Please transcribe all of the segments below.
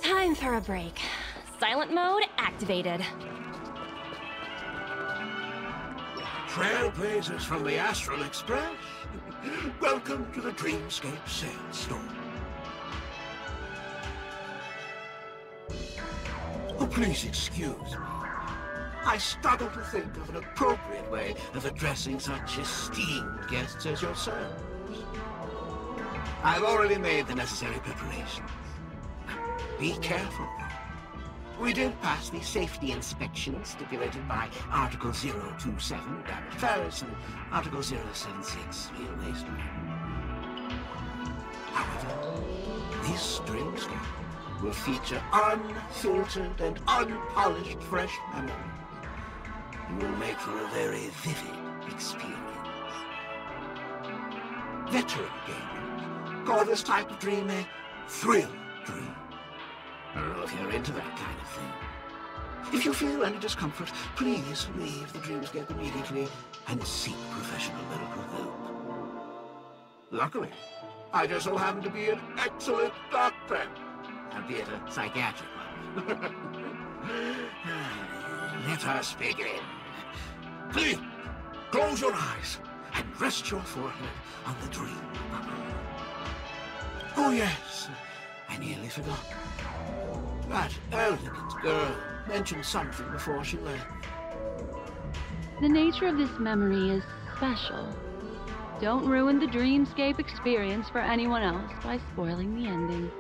Time for a break. Silent mode activated. Trailblazers from the Astral Express. Welcome to the Dreamscape Sales Store. Oh, please excuse me. I struggle to think of an appropriate way of addressing such esteemed guests as yourselves. I've already made the necessary preparations. Be careful, though. We did pass the safety inspection stipulated by Article 027, damage Paris, and Article 076, real wasteland. However, this Dreamscape will feature unfiltered and unpolished fresh memories. It will make for a very vivid experience. Veteran gamers call this type of dream a thrill dream. I don't know if you're into that kind of thing. If you feel any discomfort, please leave the Dreamscape immediately and seek professional medical help. Luckily, I just so happen to be an excellent doctor, albeit a psychiatric one. Let us begin. Please, close your eyes and rest your forehead on the dream bubble. Oh yes, I nearly forgot. That elegant girl mentioned something before she left. The nature of this memory is special. Don't ruin the Dreamscape experience for anyone else by spoiling the ending.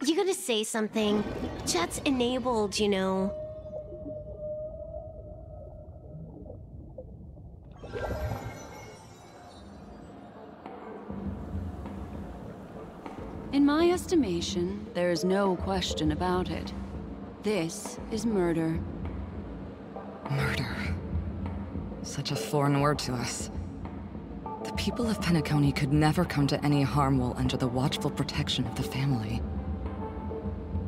You gotta say something. Chat's enabled, you know. In my estimation, there is no question about it. This is murder. Murder. Such a foreign word to us. The people of Penacony could never come to any harm while under the watchful protection of the family.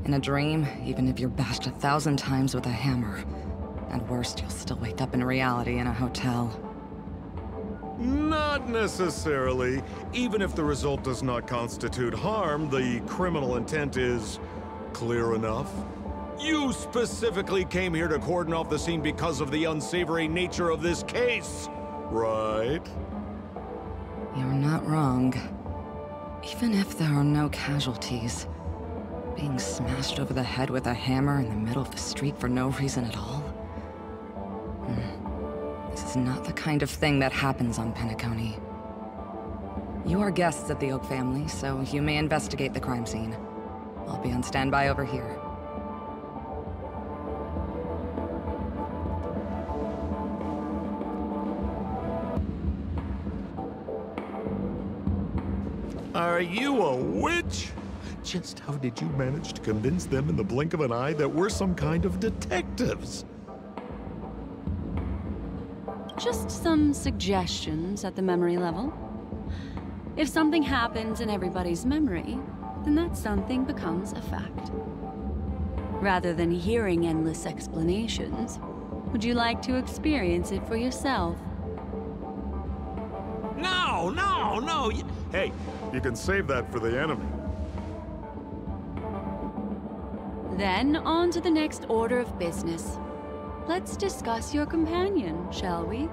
In a dream, even if you're bashed 1,000 times with a hammer, at worst you'll still wake up in reality in a hotel. Not necessarily. Even if the result does not constitute harm, the criminal intent is clear enough. You specifically came here to cordon off the scene because of the unsavory nature of this case, right? You're not wrong. Even if there are no casualties, being smashed over the head with a hammer in the middle of the street for no reason at all? This is not the kind of thing that happens on Penacony. You are guests at the Oak family, so you may investigate the crime scene. I'll be on standby over here. Are you a witch? Just how did you manage to convince them in the blink of an eye that we're some kind of detectives? Just some suggestions at the memory level. If something happens in everybody's memory, then that something becomes a fact. Rather than hearing endless explanations, would you like to experience it for yourself? No! Hey, you can save that for the enemy. Then on to the next order of business. Let's discuss your companion, shall we?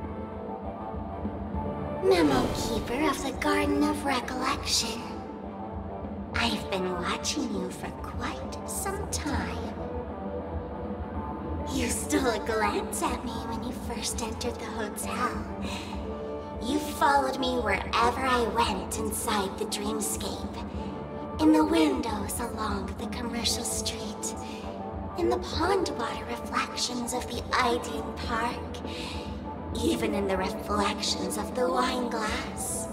Memo Keeper of the Garden of Recollection. I've been watching you for quite some time. You stole a glance at me when you first entered the hotel. You followed me wherever I went inside the dreamscape. In the windows along the commercial street. In the pond water reflections of the Iden Park. Even in the reflections of the wine glass.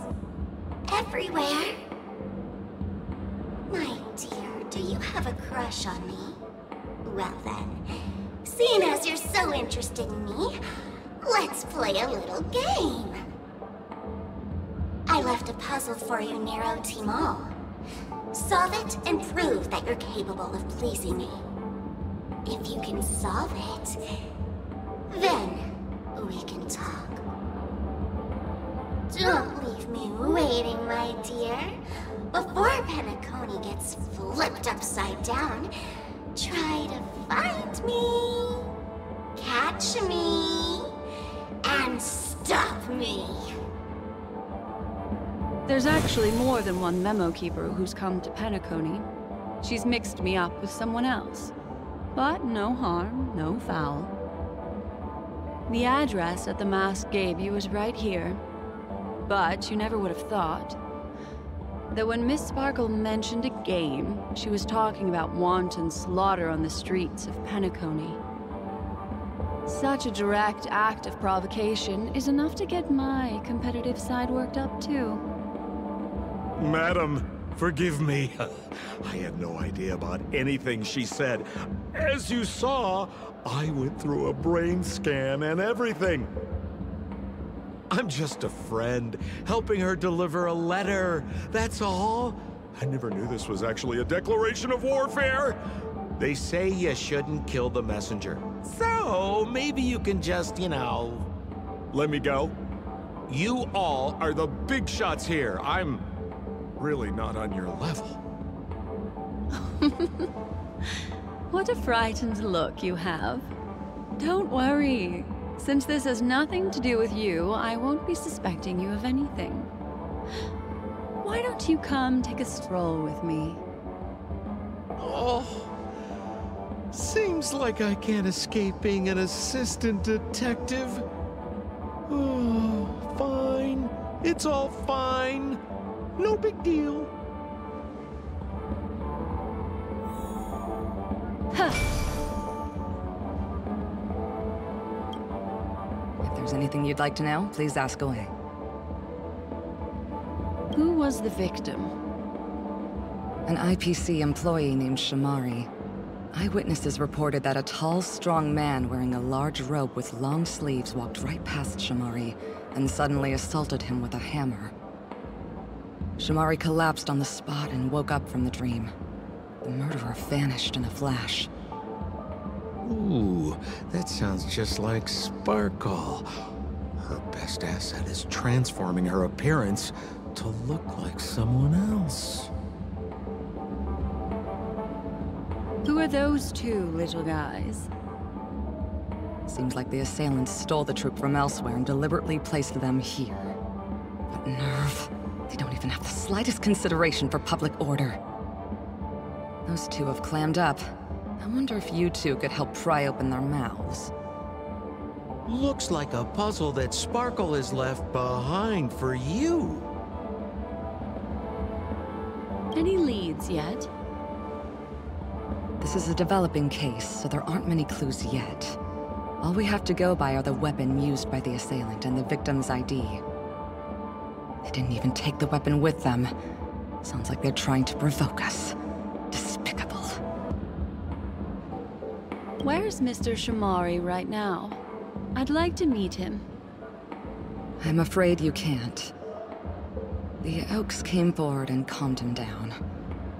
Everywhere. My dear, do you have a crush on me? Well then, seeing as you're so interested in me, let's play a little game. I left a puzzle for you near OT Mall. Solve it and prove that you're capable of pleasing me. If you can solve it, then we can talk. Don't leave me waiting, my dear. Before Penacony gets flipped upside down, try to find me, catch me, and stop me. There's actually more than one Memo Keeper who's come to Penacony. She's mixed me up with someone else. But no harm, no foul. The address that the mask gave you is right here. But you never would have thought that when Miss Sparkle mentioned a game, she was talking about wanton slaughter on the streets of Penacony. Such a direct act of provocation is enough to get my competitive side worked up too. Madam, forgive me. I had no idea about anything she said. As you saw, I went through a brain scan and everything. I'm just a friend, helping her deliver a letter, that's all. I never knew this was actually a declaration of warfare. They say you shouldn't kill the messenger. So, maybe you can just, let me go. You all are the big shots here. I'm really not on your level. What a frightened look you have. Don't worry. Since this has nothing to do with you, I won't be suspecting you of anything. Why don't you come take a stroll with me? Oh, seems like I can't escape being an assistant detective. Oh, fine. It's all fine. No big deal. Huh. If there's anything you'd like to know, please ask away. Who was the victim? An IPC employee named Shamari. Eyewitnesses reported that a tall, strong man wearing a large robe with long sleeves walked right past Shamari and suddenly assaulted him with a hammer. Shamari collapsed on the spot and woke up from the dream. The murderer vanished in a flash. Ooh, that sounds just like Sparkle. Her best asset is transforming her appearance to look like someone else. Who are those two little guys? Seems like the assailants stole the troop from elsewhere and deliberately placed them here. What nerve. They don't even have the slightest consideration for public order. Those two have clammed up. I wonder if you two could help pry open their mouths. Looks like a puzzle that Sparkle has left behind for you. Any leads yet? This is a developing case, so there aren't many clues yet. All we have to go by are the weapon used by the assailant and the victim's ID. They didn't even take the weapon with them. Sounds like they're trying to provoke us. Despicable. Where's Mr. Shamari right now? I'd like to meet him. I'm afraid you can't. The Oaks came forward and calmed him down.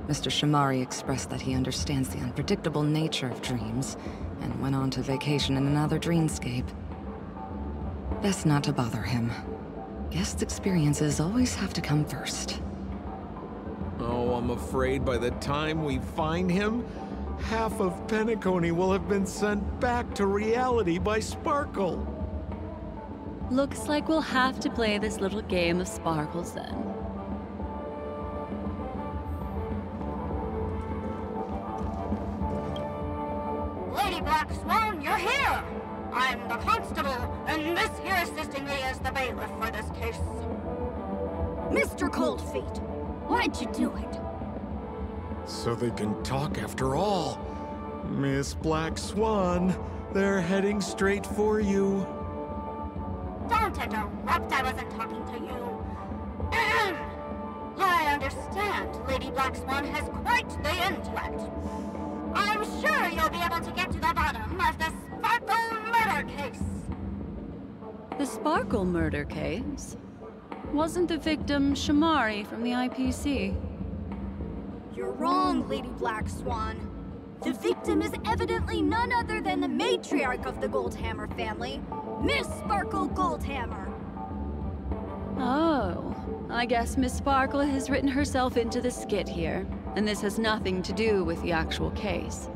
Mr. Shamari expressed that he understands the unpredictable nature of dreams, and went on to vacation in another dreamscape. Best not to bother him. Guest experiences always have to come first. Oh, I'm afraid by the time we find him, half of Penacony will have been sent back to reality by Sparkle. Looks like we'll have to play this little game of sparkles then. Lady Black Swan, you're here! I'm the constable, and this here assisting me is the bailiff for this case. Mr. Cold Feet, why'd you do it? So they can talk after all. Miss Black Swan, they're heading straight for you. Don't interrupt, I wasn't talking to you. I understand Lady Black Swan has quite the intellect. I'm sure you'll be able to get to the bottom of the Sparkle murder case. The Sparkle murder case? Wasn't the victim Shamari from the IPC? You're wrong, Lady Black Swan. The victim is evidently none other than the matriarch of the Goldhammer family, Miss Sparkle Goldhammer. Oh, I guess Miss Sparkle has written herself into the skit here, and this has nothing to do with the actual case.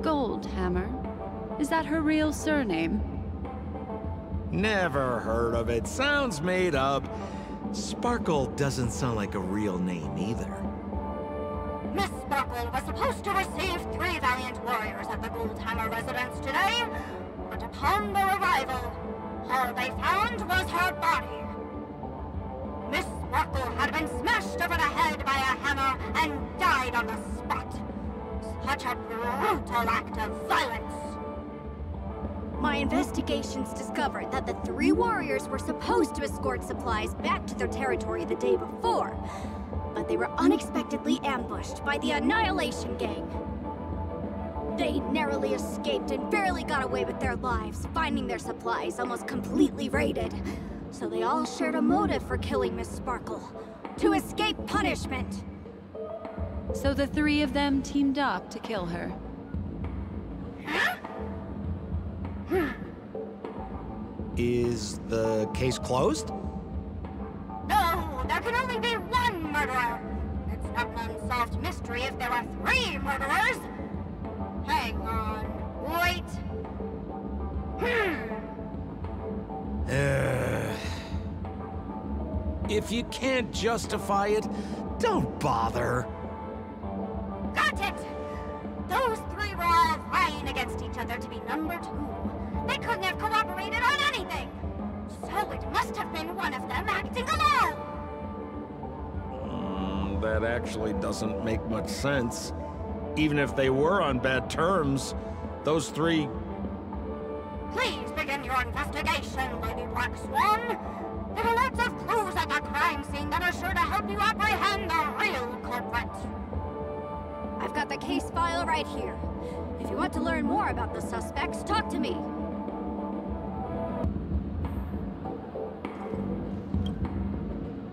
Goldhammer? Is that her real surname? Never heard of it. Sounds made up. Sparkle doesn't sound like a real name either. Miss Sparkle was supposed to receive 3 valiant warriors at the Goldhammer residence today, but upon their arrival, all they found was her body. Miss Sparkle had been smashed over the head by a hammer and died on the spot. Such a brutal act of violence. My investigations discovered that the 3 warriors were supposed to escort supplies back to their territory the day before, but they were unexpectedly ambushed by the Annihilation Gang. They narrowly escaped and barely got away with their lives, finding their supplies almost completely raided. So they all shared a motive for killing Miss Sparkle, to escape punishment. So the 3 of them teamed up to kill her. Is the case closed? No, there can only be one murderer. It's not an unsolved mystery if there are 3 murderers. Hang on. Wait. If you can't justify it, don't bother. Got it! Those 3 were all vying against each other to be number 2. They couldn't have cooperated on anything. So it must have been one of them acting alone. That actually doesn't make much sense. Even if they were on bad terms, those 3... Please begin your investigation, Lady Black Swan. There are lots of clues at the crime scene that are sure to help you apprehend the real culprit. I've got the case file right here. If you want to learn more about the suspects, talk to me.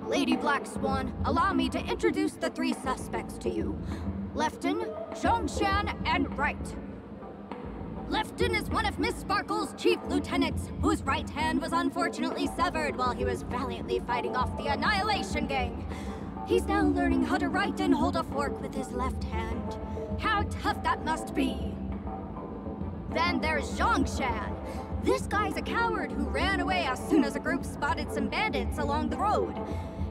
Lady Black Swan, allow me to introduce the 3 suspects to you. Lefton, Zhongshan, and Wright. Lifton is one of Miss Sparkle's chief lieutenants, whose right hand was unfortunately severed while he was valiantly fighting off the Annihilation Gang. He's now learning how to write and hold a fork with his left hand. How tough that must be! Then there's Zhongshan. This guy's a coward who ran away as soon as a group spotted some bandits along the road.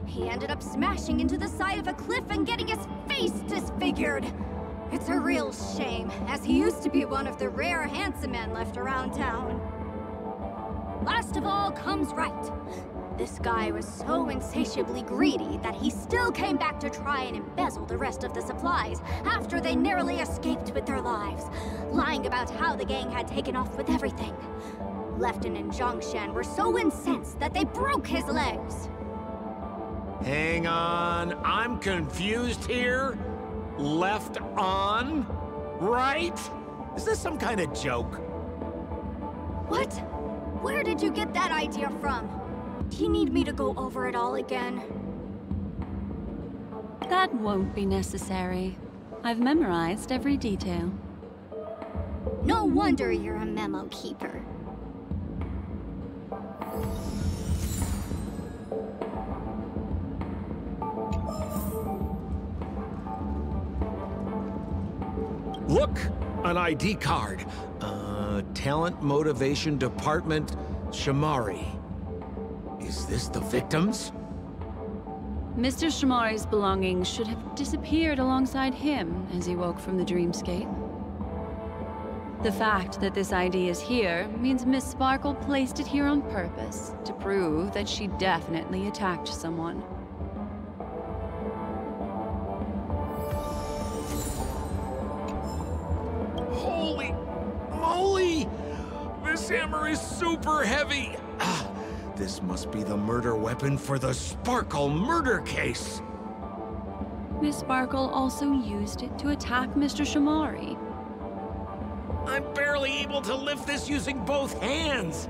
He ended up smashing into the side of a cliff and getting his face disfigured. It's a real shame, as he used to be one of the rare handsome men left around town. Last of all comes Right. This guy was so insatiably greedy that he still came back to try and embezzle the rest of the supplies after they narrowly escaped with their lives, lying about how the gang had taken off with everything. Lefton and Zhongshan were so incensed that they broke his legs. Hang on, I'm confused here. Left on? Right? Is this some kind of joke? What? Where did you get that idea from? Do you need me to go over it all again? That won't be necessary. I've memorized every detail. No wonder you're a memo keeper. Look! An ID card. Talent Motivation Department, Shamari. Is this the victims? Mr. Shamari's belongings should have disappeared alongside him as he woke from the dreamscape. The fact that this ID is here means Miss Sparkle placed it here on purpose to prove that she definitely attacked someone. Holy moly! This hammer is super heavy! This must be the murder weapon for the Sparkle murder case! Miss Sparkle also used it to attack Mr. Shamari. I'm barely able to lift this using both hands!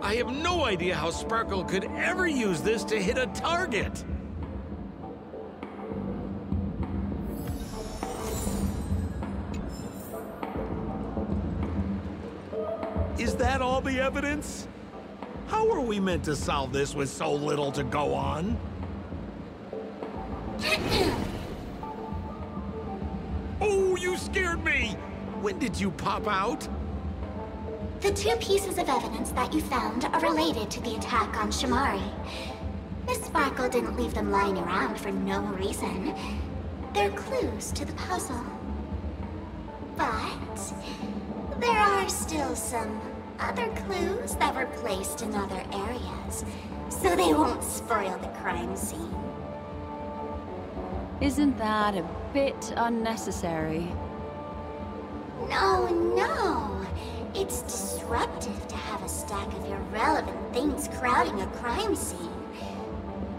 I have no idea how Sparkle could ever use this to hit a target! Is that all the evidence? How are we meant to solve this with so little to go on? Oh, you scared me! When did you pop out? The two pieces of evidence that you found are related to the attack on Shamari. Miss Sparkle didn't leave them lying around for no reason. They're clues to the puzzle. But there are still some other clues that were placed in other areas, so they won't spoil the crime scene. Isn't that a bit unnecessary? No. It's disruptive to have a stack of irrelevant things crowding a crime scene.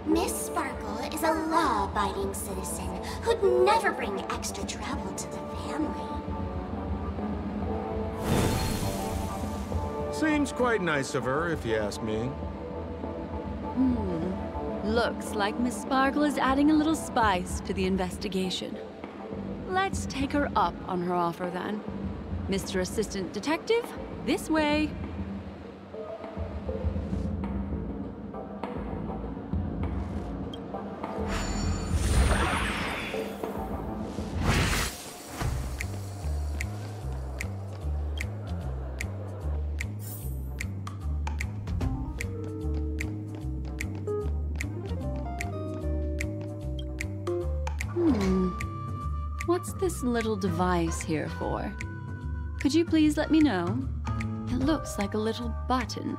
Miss Sparkle is a law-abiding citizen who'd never bring extra trouble to the family. Seems quite nice of her, if you ask me. Looks like Miss Sparkle is adding a little spice to the investigation. Let's take her up on her offer then. Mr. Assistant Detective, this way. What's this little device here for? Could you please let me know? It looks like a little button.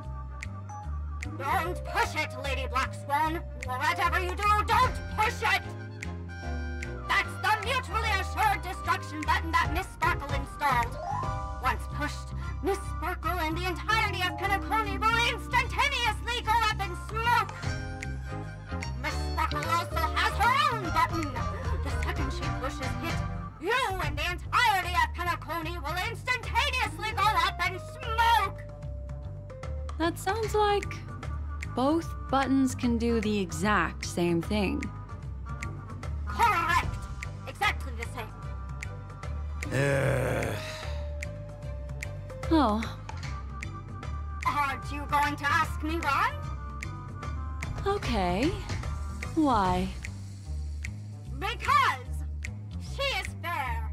Don't push it, Lady Black Swan. Whatever you do, don't push it! That's the mutually assured destruction button that Miss Sparkle installed. Once pushed, Miss Sparkle and the entirety of Penacony will instantaneously go up in smoke! Miss Sparkle also has her own button! The second she pushes it, you and the entirety of Penacony will instantaneously go up in smoke! That sounds like both buttons can do the exact same thing. Correct! Exactly the same. know. Aren't you going to ask me why? Okay. Why? Because she is fair.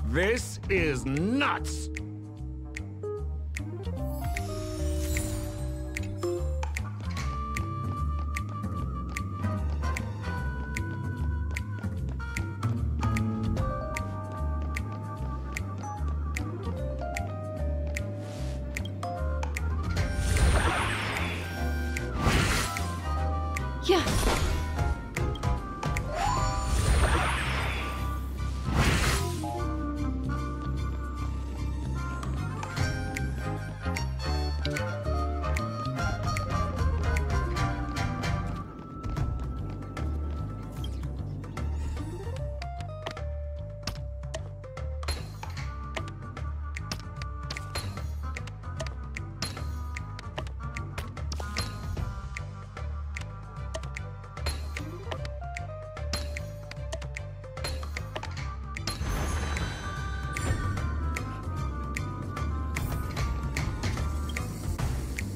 This is nuts! Yeah.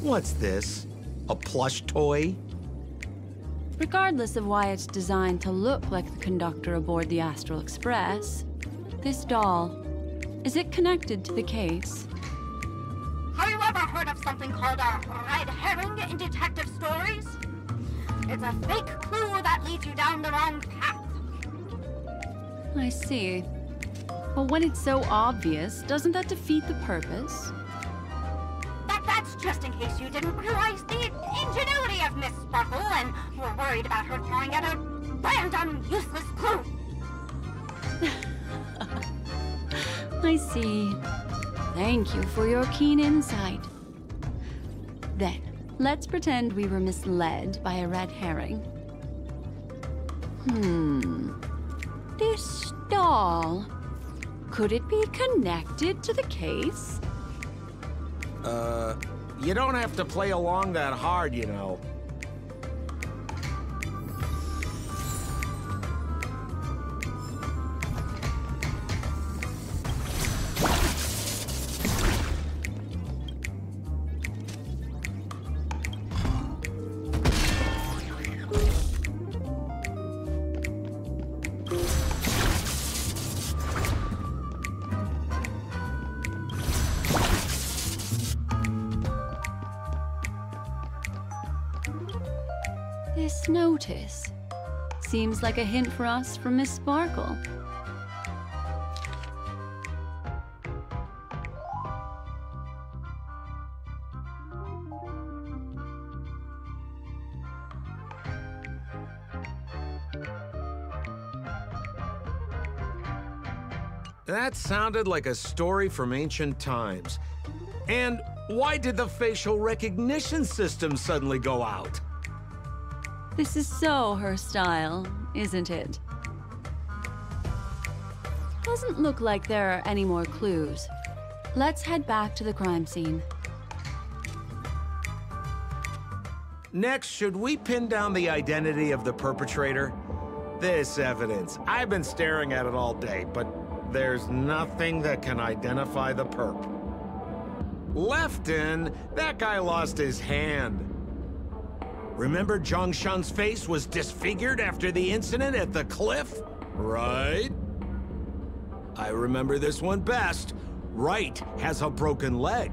What's this? A plush toy? Regardless of why it's designed to look like the conductor aboard the Astral Express, this doll, is it connected to the case? Have you ever heard of something called a red herring in detective stories? It's a fake clue that leads you down the wrong path. I see. But when it's so obvious, doesn't that defeat the purpose? That's just in case you didn't realize the ingenuity of Miss Sparkle and were worried about her throwing out a random, useless clue. I see. Thank you for your keen insight. Then, let's pretend we were misled by a red herring. This doll, could it be connected to the case? You don't have to play along that hard, you know. This notice seems like a hint for us from Miss Sparkle. That sounded like a story from ancient times. And why did the facial recognition system suddenly go out? This is so her style, isn't it? Doesn't look like there are any more clues. Let's head back to the crime scene. Next, should we pin down the identity of the perpetrator? This evidence, I've been staring at it all day, but there's nothing that can identify the perp. Lefton, that guy lost his hand. Remember Zhongshan's face was disfigured after the incident at the cliff? Right? I remember this one best. Right has a broken leg.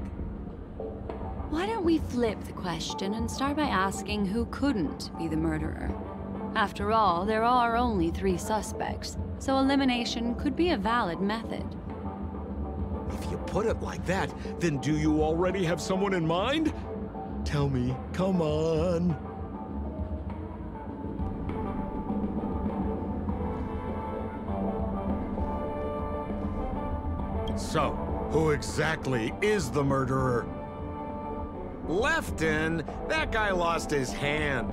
Why don't we flip the question and start by asking who couldn't be the murderer? After all, there are only 3 suspects, so elimination could be a valid method. If you put it like that, then do you already have someone in mind? Tell me, come on. So, who exactly is the murderer? Lefton, that guy lost his hand.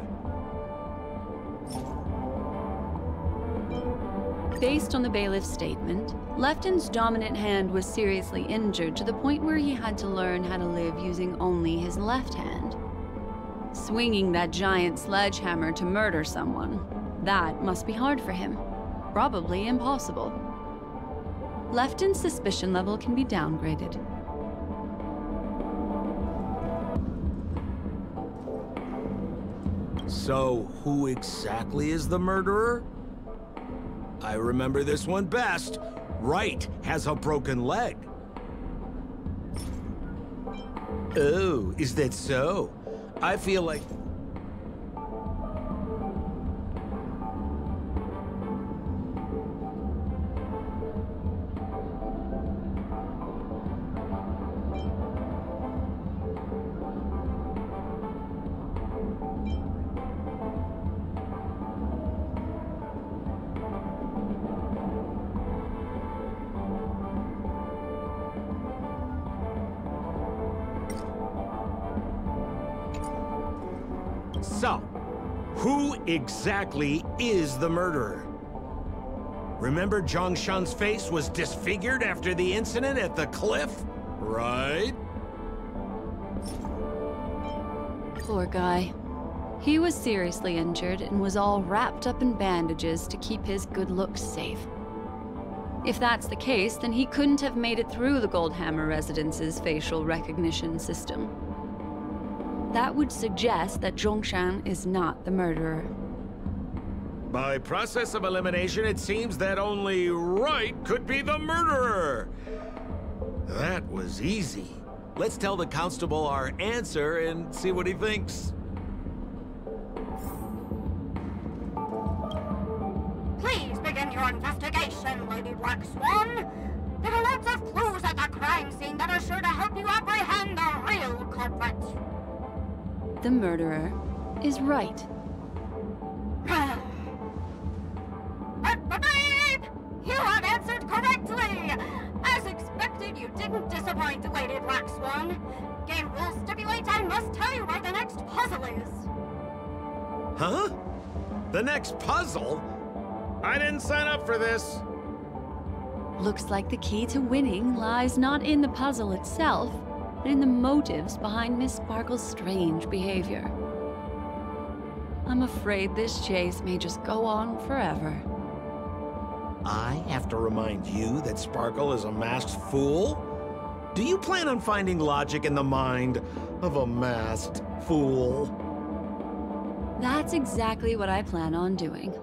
Based on the bailiff's statement, Lefton's dominant hand was seriously injured to the point where he had to learn how to live using only his left hand. Swinging that giant sledgehammer to murder someone, that must be hard for him. Probably impossible. Lefton's suspicion level can be downgraded. So, who exactly is the murderer? I remember this one best. Wright has a broken leg. Oh, is that so? I feel like... So, who exactly is the murderer? Remember Zhongshan's face was disfigured after the incident at the cliff, right? Poor guy. He was seriously injured and was all wrapped up in bandages to keep his good looks safe. If that's the case, then he couldn't have made it through the Goldhammer Residence's facial recognition system. That would suggest that Zhongshan is not the murderer. By process of elimination, it seems that only Wright could be the murderer. That was easy. Let's tell the constable our answer and see what he thinks. Please begin your investigation, Lady Black Swan. There are lots of clues at the crime scene that are sure to help you apprehend the real culprit. The murderer is Wright. You have answered correctly! As expected, you didn't disappoint, Lady Black Swan. Game rules stipulate I must tell you where the next puzzle is. Huh? The next puzzle? I didn't sign up for this. Looks like the key to winning lies not in the puzzle itself, but in the motives behind Miss Sparkle's strange behavior. I'm afraid this chase may just go on forever. I have to remind you that Sparkle is a masked fool? Do you plan on finding logic in the mind of a masked fool? That's exactly what I plan on doing.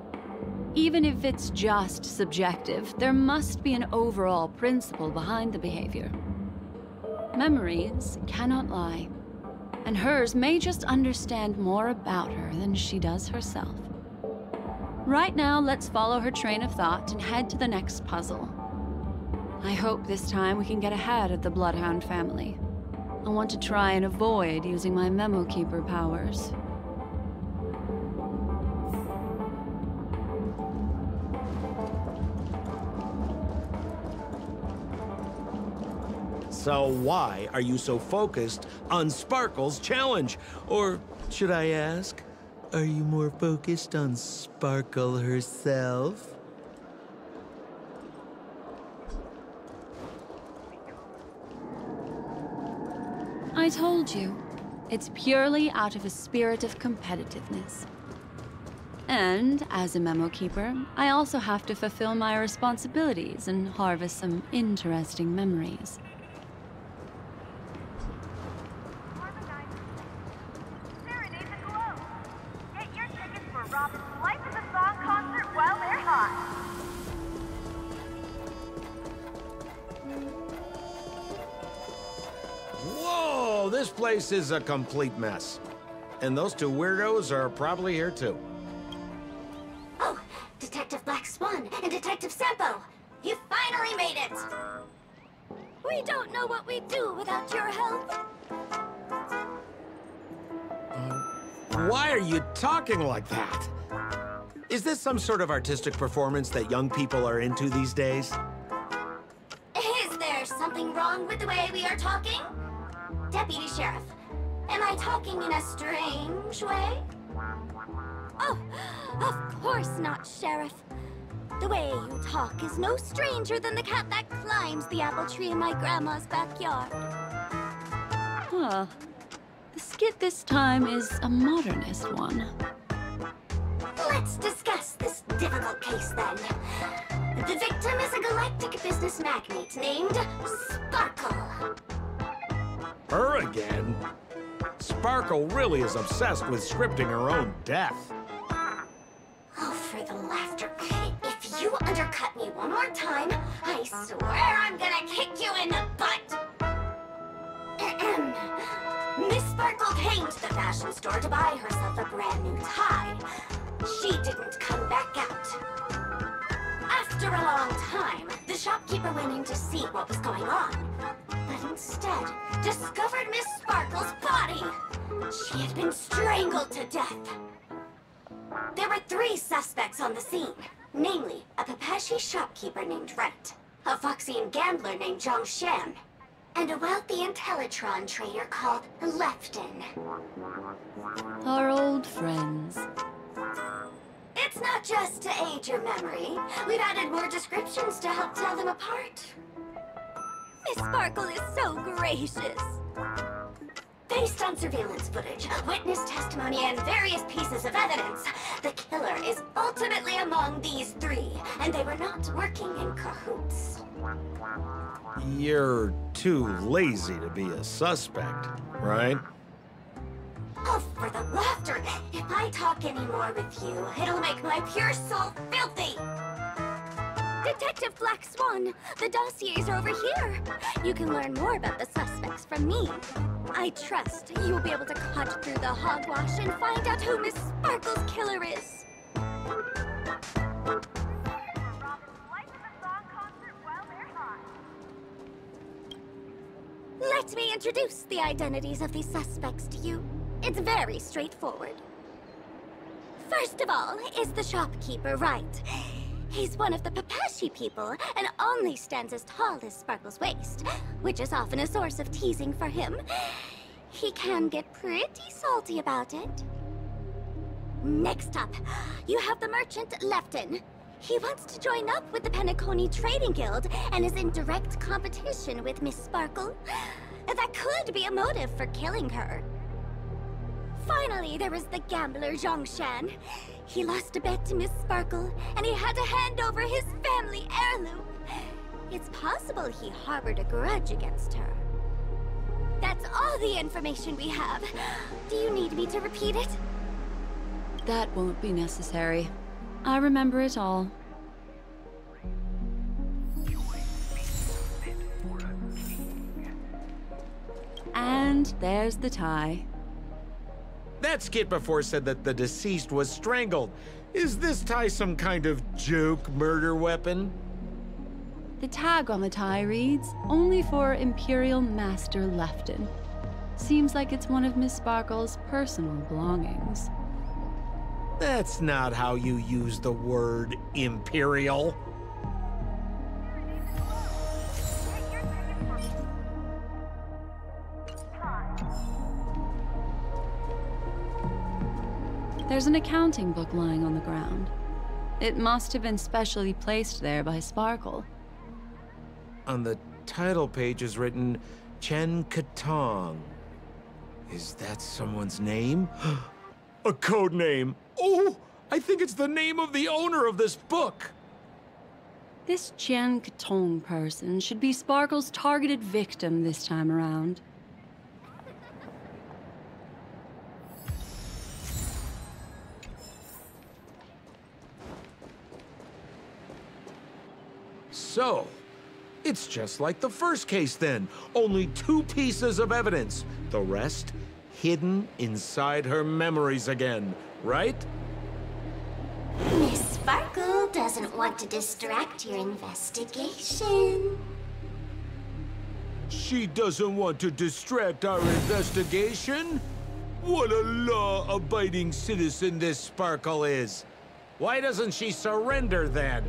Even if it's just subjective, there must be an overall principle behind the behavior. Memories cannot lie, and hers may just understand more about her than she does herself. Right now, let's follow her train of thought and head to the next puzzle. I hope this time we can get ahead of the Bloodhound family. I want to try and avoid using my Memo Keeper powers. So why are you so focused on Sparkle's challenge? Or should I ask, are you more focused on Sparkle herself? I told you, it's purely out of a spirit of competitiveness. And as a Memo Keeper, I also have to fulfill my responsibilities and harvest some interesting memories. Whoa, this place is a complete mess. And those two weirdos are probably here too. Oh, Detective Black Swan and Detective Sampo! You finally made it! We don't know what we'd do without your help. Why are you talking like that? Is this some sort of artistic performance that young people are into these days? Is there something wrong with the way we are talking? Deputy Sheriff, am I talking in a strange way? Oh, of course not, Sheriff. The way you talk is no stranger than the cat that climbs the apple tree in my grandma's backyard. Huh. The skit this time is a modernist one. Let's discuss this difficult case then. The victim is a galactic business magnate named Sparkle. Her again? Sparkle really is obsessed with scripting her own death. Oh, for the laughter. If you undercut me one more time, I swear I'm gonna kick you in the butt. Miss Sparkle came to the fashion store to buy herself a brand new tie. She didn't come back out. After a long time, the shopkeeper went in to see what was going on, but instead discovered Miss Sparkle's body. She had been strangled to death. There were 3 suspects on the scene, namely a Papashi shopkeeper named Wright, a Foxian gambler named Zhang Shan, and a wealthy Intellitron trader called Lefton. Our old friends. It's not just to aid your memory. We've added more descriptions to help tell them apart. Miss Sparkle is so gracious. Based on surveillance footage, witness testimony, and various pieces of evidence, the killer is ultimately among these 3, and they were not working in cahoots. You're too lazy to be a suspect, right? Oh, for the laughter! If I talk any more with you, it'll make my pure soul filthy! Detective Black Swan, the dossiers are over here. You can learn more about the suspects from me. I trust you'll be able to cut through the hogwash and find out who Miss Sparkle's killer is. Let me introduce the identities of these suspects to you. It's very straightforward. First of all is the shopkeeper, Wright. He's one of the Papashi people and only stands as tall as Sparkle's waist, which is often a source of teasing for him. He can get pretty salty about it. Next up, you have the merchant Lefton. He wants to join up with the Penacony Trading Guild and is in direct competition with Miss Sparkle. That could be a motive for killing her. Finally, there is the gambler Zhang Shan. He lost a bet to Miss Sparkle, and he had to hand over his family heirloom. It's possible he harbored a grudge against her. That's all the information we have. Do you need me to repeat it? That won't be necessary. I remember it all. And there's the tie. That skit before said that the deceased was strangled. Is this tie some kind of joke murder weapon? The tag on the tie reads, "Only for Imperial Master Lefton." Seems like it's one of Miss Sparkle's personal belongings. That's not how you use the word imperial. There's an accounting book lying on the ground. It must have been specially placed there by Sparkle. On the title page is written Chen Katong. Is that someone's name? A code name. Oh, I think it's the name of the owner of this book. This Jian Katong person should be Sparkle's targeted victim this time around. So, it's just like the first case then. Only 2 pieces of evidence. The rest hidden inside her memories again, right? Miss Sparkle doesn't want to distract your investigation. She doesn't want to distract our investigation? What a law-abiding citizen this Sparkle is. Why doesn't she surrender then?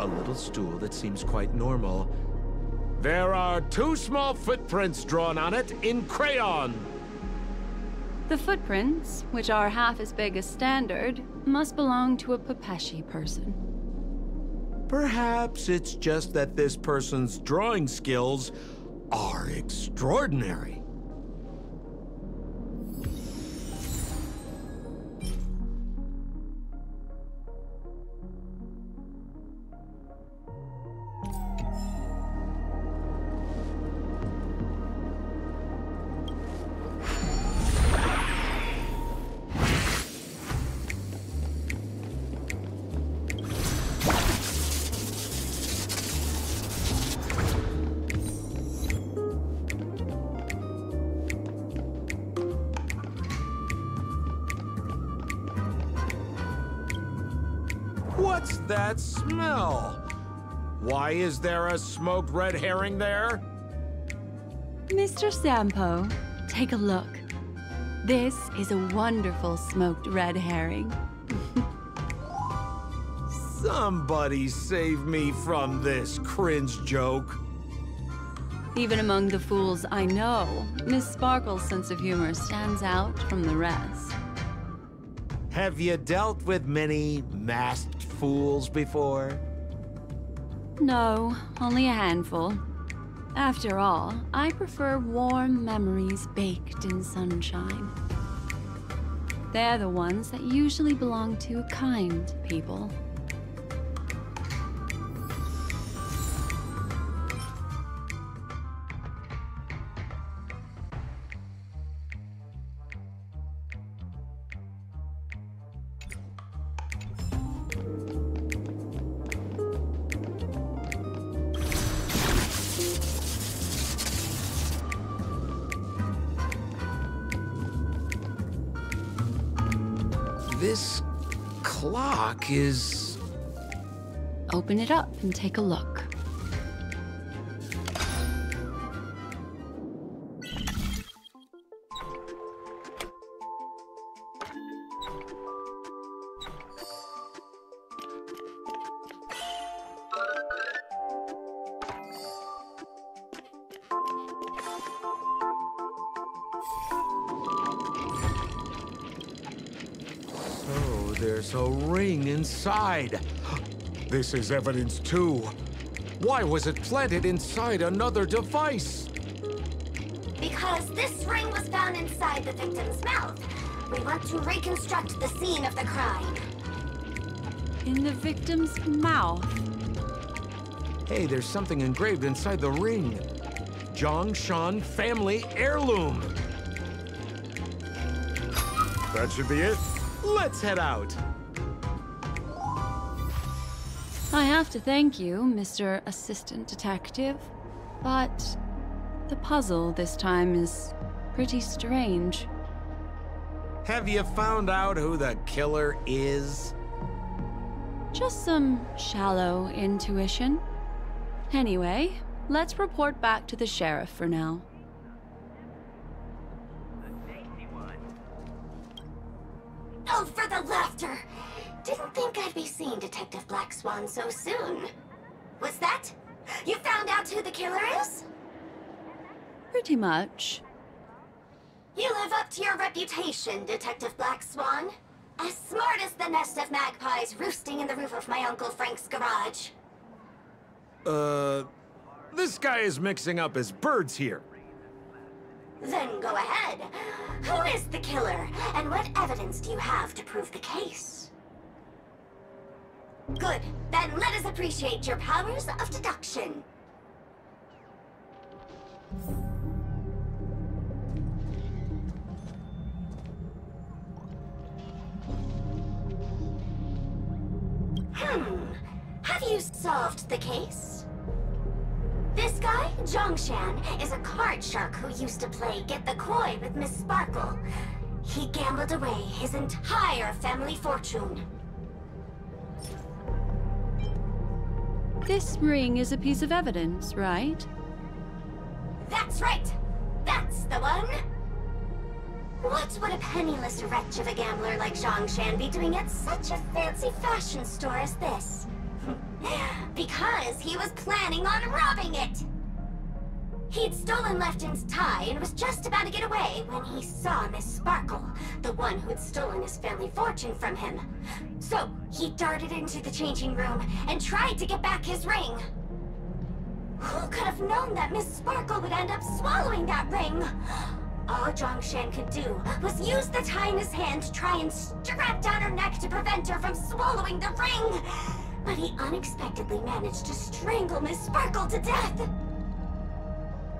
a little stool that seems quite normal. There are 2 small footprints drawn on it in crayon. The footprints, which are half as big as standard, must belong to a Pepeshi person. Perhaps it's just that this person's drawing skills are extraordinary. What's that smell? Why is there a smoked red herring there? Mr. Sampo, take a look. This is a wonderful smoked red herring. Somebody save me from this cringe joke. Even among the fools I know, Miss Sparkle's sense of humor stands out from the rest. Have you dealt with many masked fools before? No, only a handful. After all, I prefer warm memories baked in sunshine. They're the ones that usually belong to kind people. This clock is... Open it up and take a look. There's a ring inside. This is evidence too. Why was it planted inside another device? Because this ring was found inside the victim's mouth. We want to reconstruct the scene of the crime. In the victim's mouth? Hey, there's something engraved inside the ring. Zhongshan family heirloom. That should be it. Let's head out. I have to thank you, Mr. Assistant Detective, but the puzzle this time is pretty strange. Have you found out who the killer is? Just some shallow intuition. Anyway, let's report back to the sheriff for now. Oh, for the laughter! Didn't think I'd be seeing Detective Black Swan so soon. What's that? You found out who the killer is? Pretty much. You live up to your reputation, Detective Black Swan. As smart as the nest of magpies roosting in the roof of my Uncle Frank's garage. This guy is mixing up his birds here. Then go ahead. Who is the killer, and what evidence do you have to prove the case? Good. Then let us appreciate your powers of deduction. Have you solved the case? This guy, Zhongshan, is a card shark who used to play Get the Koi with Miss Sparkle. He gambled away his entire family fortune. This ring is a piece of evidence, right? That's right! That's the one! What would a penniless wretch of a gambler like Zhongshan be doing at such a fancy fashion store as this? Because he was planning on robbing it! He'd stolen Lefton's tie and was just about to get away when he saw Miss Sparkle, the one who had stolen his family fortune from him. So, he darted into the changing room and tried to get back his ring. Who could have known that Miss Sparkle would end up swallowing that ring? All Zhongshan could do was use the tie in his hand to try and strap down her neck to prevent her from swallowing the ring. But he unexpectedly managed to strangle Miss Sparkle to death.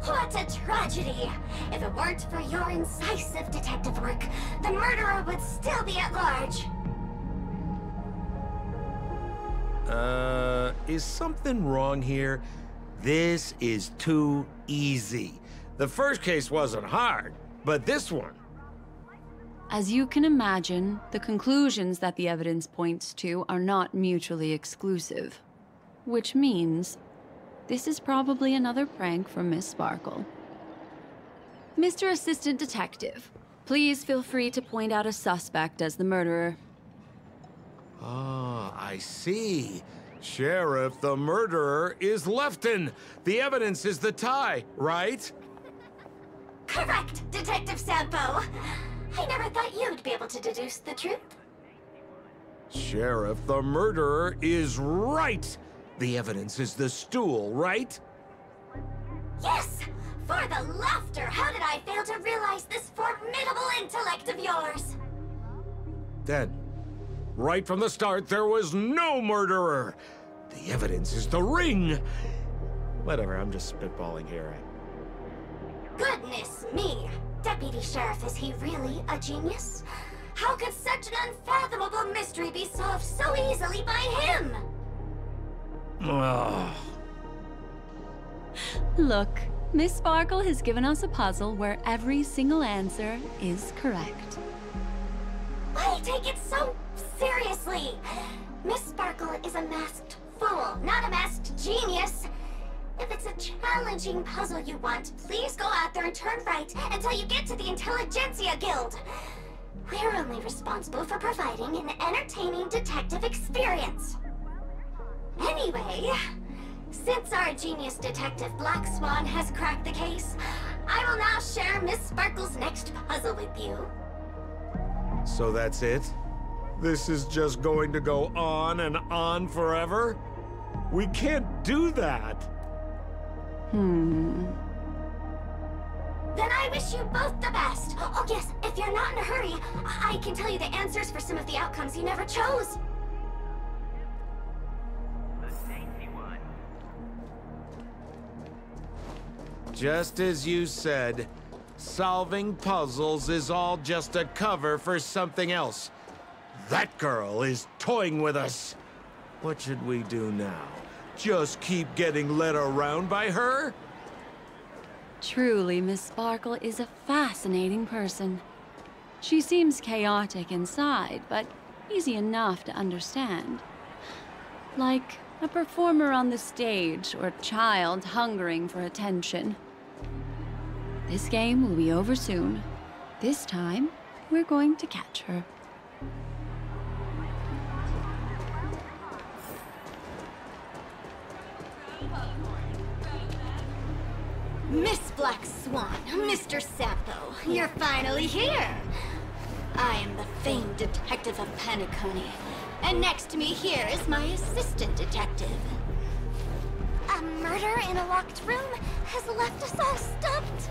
What a tragedy! If it weren't for your incisive detective work, the murderer would still be at large. Is something wrong here? This is too easy. The first case wasn't hard, but this one... As you can imagine, the conclusions that the evidence points to are not mutually exclusive. Which means, this is probably another prank from Miss Sparkle. Mr. Assistant Detective, please feel free to point out a suspect as the murderer. Ah, I see. Sheriff, the murderer is Lefton. The evidence is the tie, right? Correct, Detective Sampo. I never thought you'd be able to deduce the truth. Sheriff, the murderer is right. The evidence is the stool, right? Yes! For the laughter, how did I fail to realize this formidable intellect of yours? Then, right from the start, there was no murderer. The evidence is the ring. Whatever, I'm just spitballing here. Goodness me! Deputy Sheriff, is he really a genius? How could such an unfathomable mystery be solved so easily by him? Ugh. Look, Miss Sparkle has given us a puzzle where every single answer is correct. Why take it so seriously? Miss Sparkle is a masked fool, not a masked genius. If it's a challenging puzzle you want, please go out there and turn right until you get to the Intelligentsia Guild. We're only responsible for providing an entertaining detective experience. Anyway, since our genius detective Black Swan has cracked the case, I will now share Miss Sparkle's next puzzle with you. So that's it? This is just going to go on and on forever? We can't do that. Hmm. Then I wish you both the best. Oh yes, if you're not in a hurry, I can tell you the answers for some of the outcomes you never chose. Just as you said, solving puzzles is all just a cover for something else. That girl is toying with us. What should we do now? Just keep getting led around by her? Truly, Miss Sparkle is a fascinating person. She seems chaotic inside, but easy enough to understand. Like a performer on the stage or a child hungering for attention. This game will be over soon. This time, we're going to catch her. Miss Black Swan, Mr. Sampo, you're finally here. I am the famed detective of Penacony, and next to me here is my assistant detective. A murder in a locked room has left us all stumped.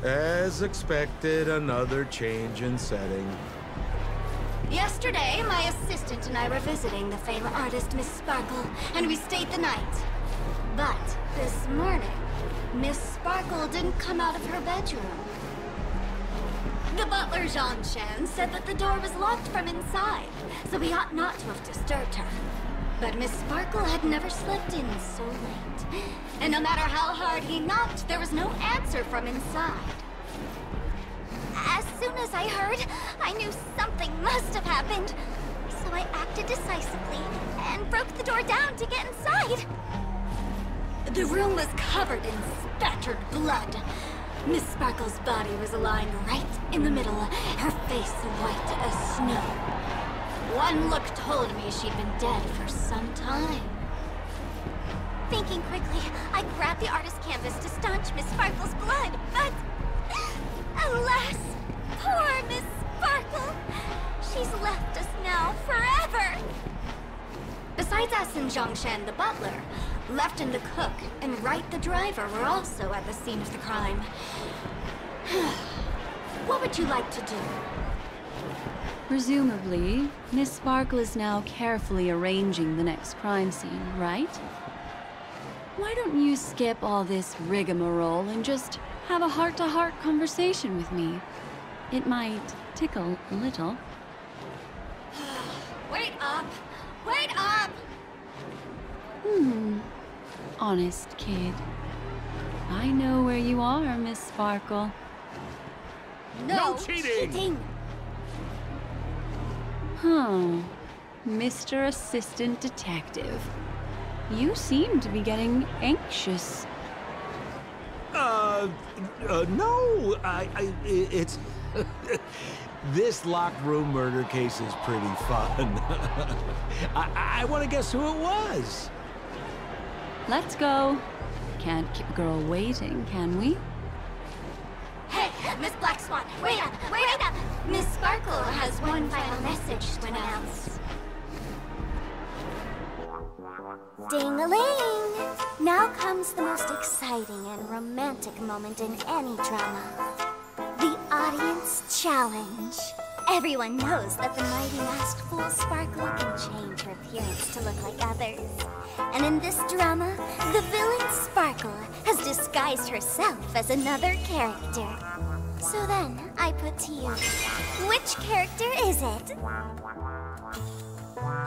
As expected, another change in setting. Yesterday, my assistant and I were visiting the famed artist Miss Sparkle, and we stayed the night. But this morning, Miss Sparkle didn't come out of her bedroom. The butler, Zhongshan, said that the door was locked from inside, so we ought not to have disturbed her. But Miss Sparkle had never slept in so late, and no matter how hard he knocked, there was no answer from inside. As soon as I heard, I knew something must have happened. So I acted decisively and broke the door down to get inside. The room was covered in spattered blood. Miss Sparkle's body was lying right in the middle, her face white as snow. One look told me she'd been dead for some time. Thinking quickly, I grabbed the artist canvas to staunch Miss Sparkle's blood, but... alas, poor Miss Sparkle! She's left us now forever! Besides us and Zhongshan the butler, Lefton the cook and Wright the driver were also at the scene of the crime. What would you like to do? Presumably, Miss Sparkle is now carefully arranging the next crime scene, right? Why don't you skip all this rigmarole and just have a heart-to-heart conversation with me? It might tickle a little. Wait up! Wait up! Honest kid. I know where you are, Miss Sparkle. No cheating! Huh. Mr. Assistant Detective. You seem to be getting anxious. No, it's... This locked room murder case is pretty fun. I want to guess who it was. Let's go. Can't keep a girl waiting, can we? Hey, Miss Black Swan, wait up, wait up! Miss Sparkle has one final message to announce. Ding-a-ling! Now comes the most exciting and romantic moment in any drama. The audience challenge. Everyone knows that the mighty masked fool Sparkle can change her appearance to look like others. And in this drama, the villain Sparkle has disguised herself as another character. So then, I put to you, which character is it?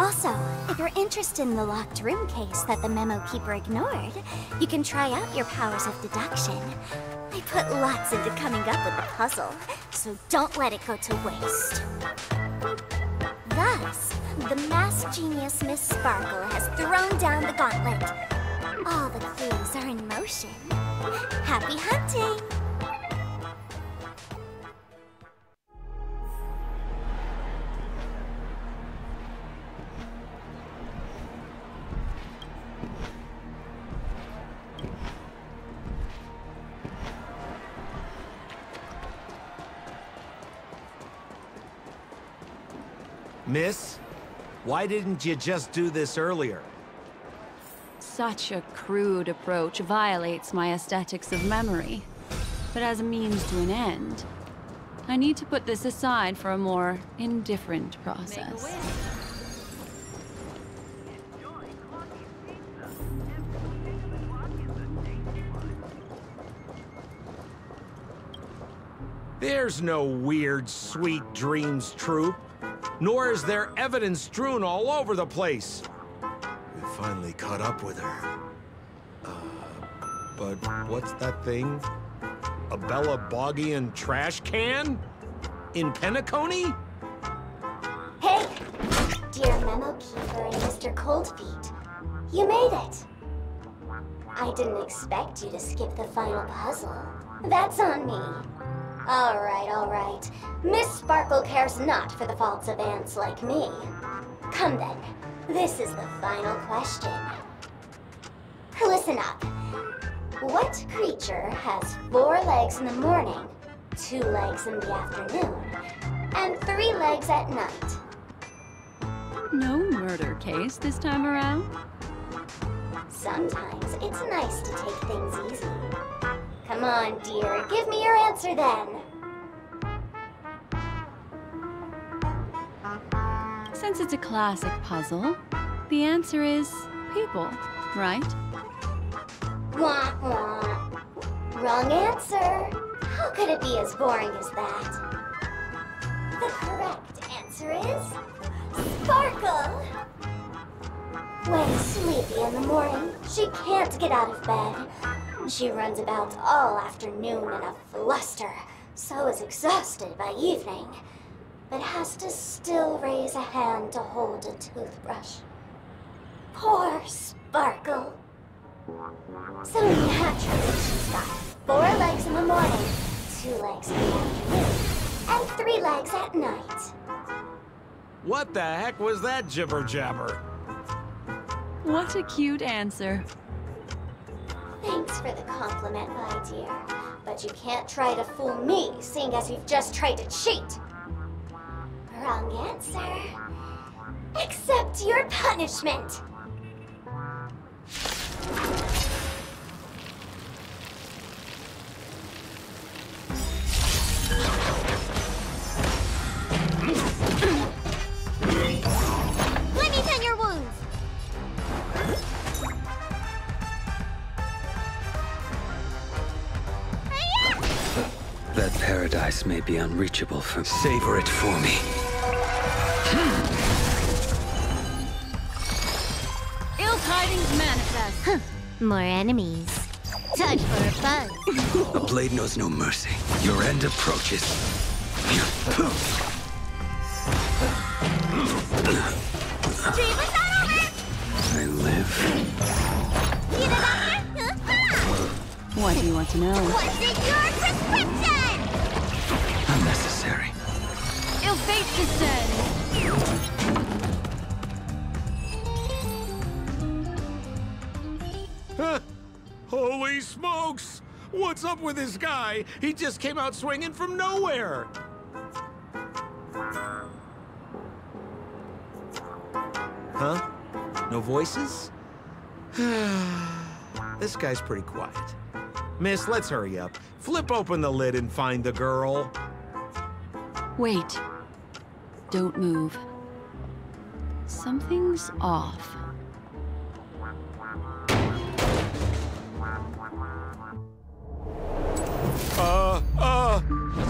Also, if you're interested in the locked room case that the memo keeper ignored, you can try out your powers of deduction. I put lots into coming up with the puzzle, so don't let it go to waste. Thus, the masked genius Miss Sparkle has thrown down the gauntlet. All the clues are in motion. Happy hunting! Miss, why didn't you just do this earlier? Such a crude approach violates my aesthetics of memory. But as a means to an end, I need to put this aside for a more indifferent process. There's no weird, sweet dreams troupe. Nor is there evidence strewn all over the place. We finally caught up with her. But what's that thing? A Bella Boggian trash can? In Penacony? Hey, dear Memo Keeper and Mr. Coldfeet, you made it. I didn't expect you to skip the final puzzle. That's on me. All right. Miss Sparkle cares not for the faults of ants like me. Come then, this is the final question. Listen up. What creature has 4 legs in the morning, 2 legs in the afternoon, and 3 legs at night? No murder case this time around? Sometimes it's nice to take things easy. Come on, dear, give me your answer then. Since it's a classic puzzle, the answer is people, right? Wah, wah. Wrong answer. How could it be as boring as that? The correct answer is Sparkle. When sleepy in the morning, she can't get out of bed. She runs about all afternoon in a fluster, so is exhausted by evening, but has to still raise a hand to hold a toothbrush. Poor Sparkle. So naturally, she's got 4 legs in the morning, 2 legs in the afternoon, and 3 legs at night. What the heck was that jibber-jabber? What a cute answer. Thanks for the compliment, my dear. But you can't try to fool me, seeing as you've just tried to cheat. Wrong answer. Accept your punishment. Let me tend your wounds. That paradise may be unreachable for... Savor it for me. Ill tidings manifest. More enemies. Time for a buzz. The blade knows no mercy. Your end approaches. I live. What do you want to know? What's in your prescription? Unnecessary. Ill fate descends. Holy smokes! What's up with this guy? He just came out swinging from nowhere! Huh? No voices? This guy's pretty quiet. Miss, let's hurry up. Flip open the lid and find the girl. Wait. Don't move. Something's off.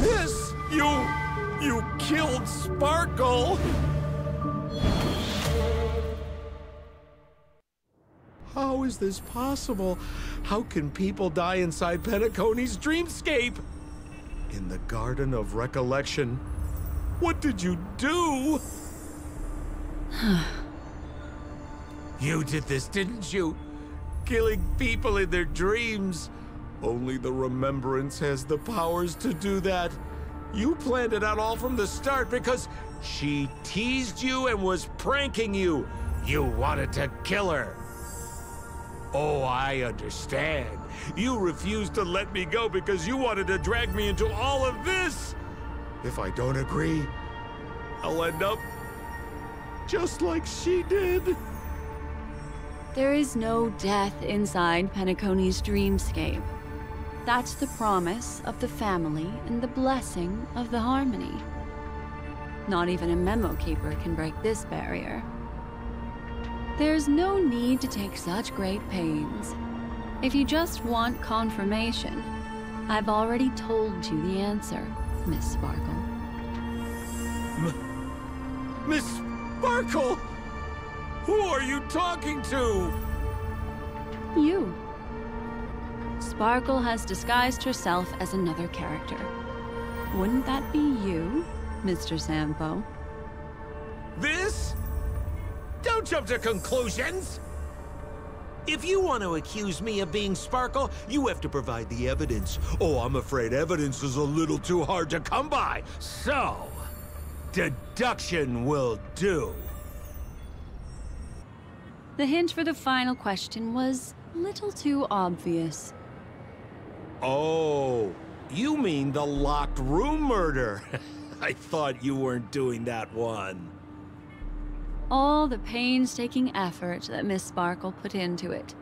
Miss, you killed Sparkle! How is this possible? How can people die inside Penacony's dreamscape? In the Garden of Recollection? What did you do? You did this, didn't you? Killing people in their dreams. Only the Remembrance has the powers to do that. You planned it out all from the start because she teased you and was pranking you. You wanted to kill her. Oh, I understand. You refused to let me go because you wanted to drag me into all of this. If I don't agree, I'll end up just like she did. There is no death inside Penacony's dreamscape. That's the promise of the family and the blessing of the harmony. Not even a memo keeper can break this barrier. There's no need to take such great pains. If you just want confirmation, I've already told you the answer, Miss Sparkle. Miss Sparkle? Who are you talking to? You. Sparkle has disguised herself as another character. Wouldn't that be you, Mr. Sampo? This? Don't jump to conclusions! If you want to accuse me of being Sparkle, you have to provide the evidence. Oh, I'm afraid evidence is a little too hard to come by. So, deduction will do. The hint for the final question was a little too obvious. Oh, you mean the locked room murder? I thought you weren't doing that one. All the painstaking effort that Miss Sparkle put into it.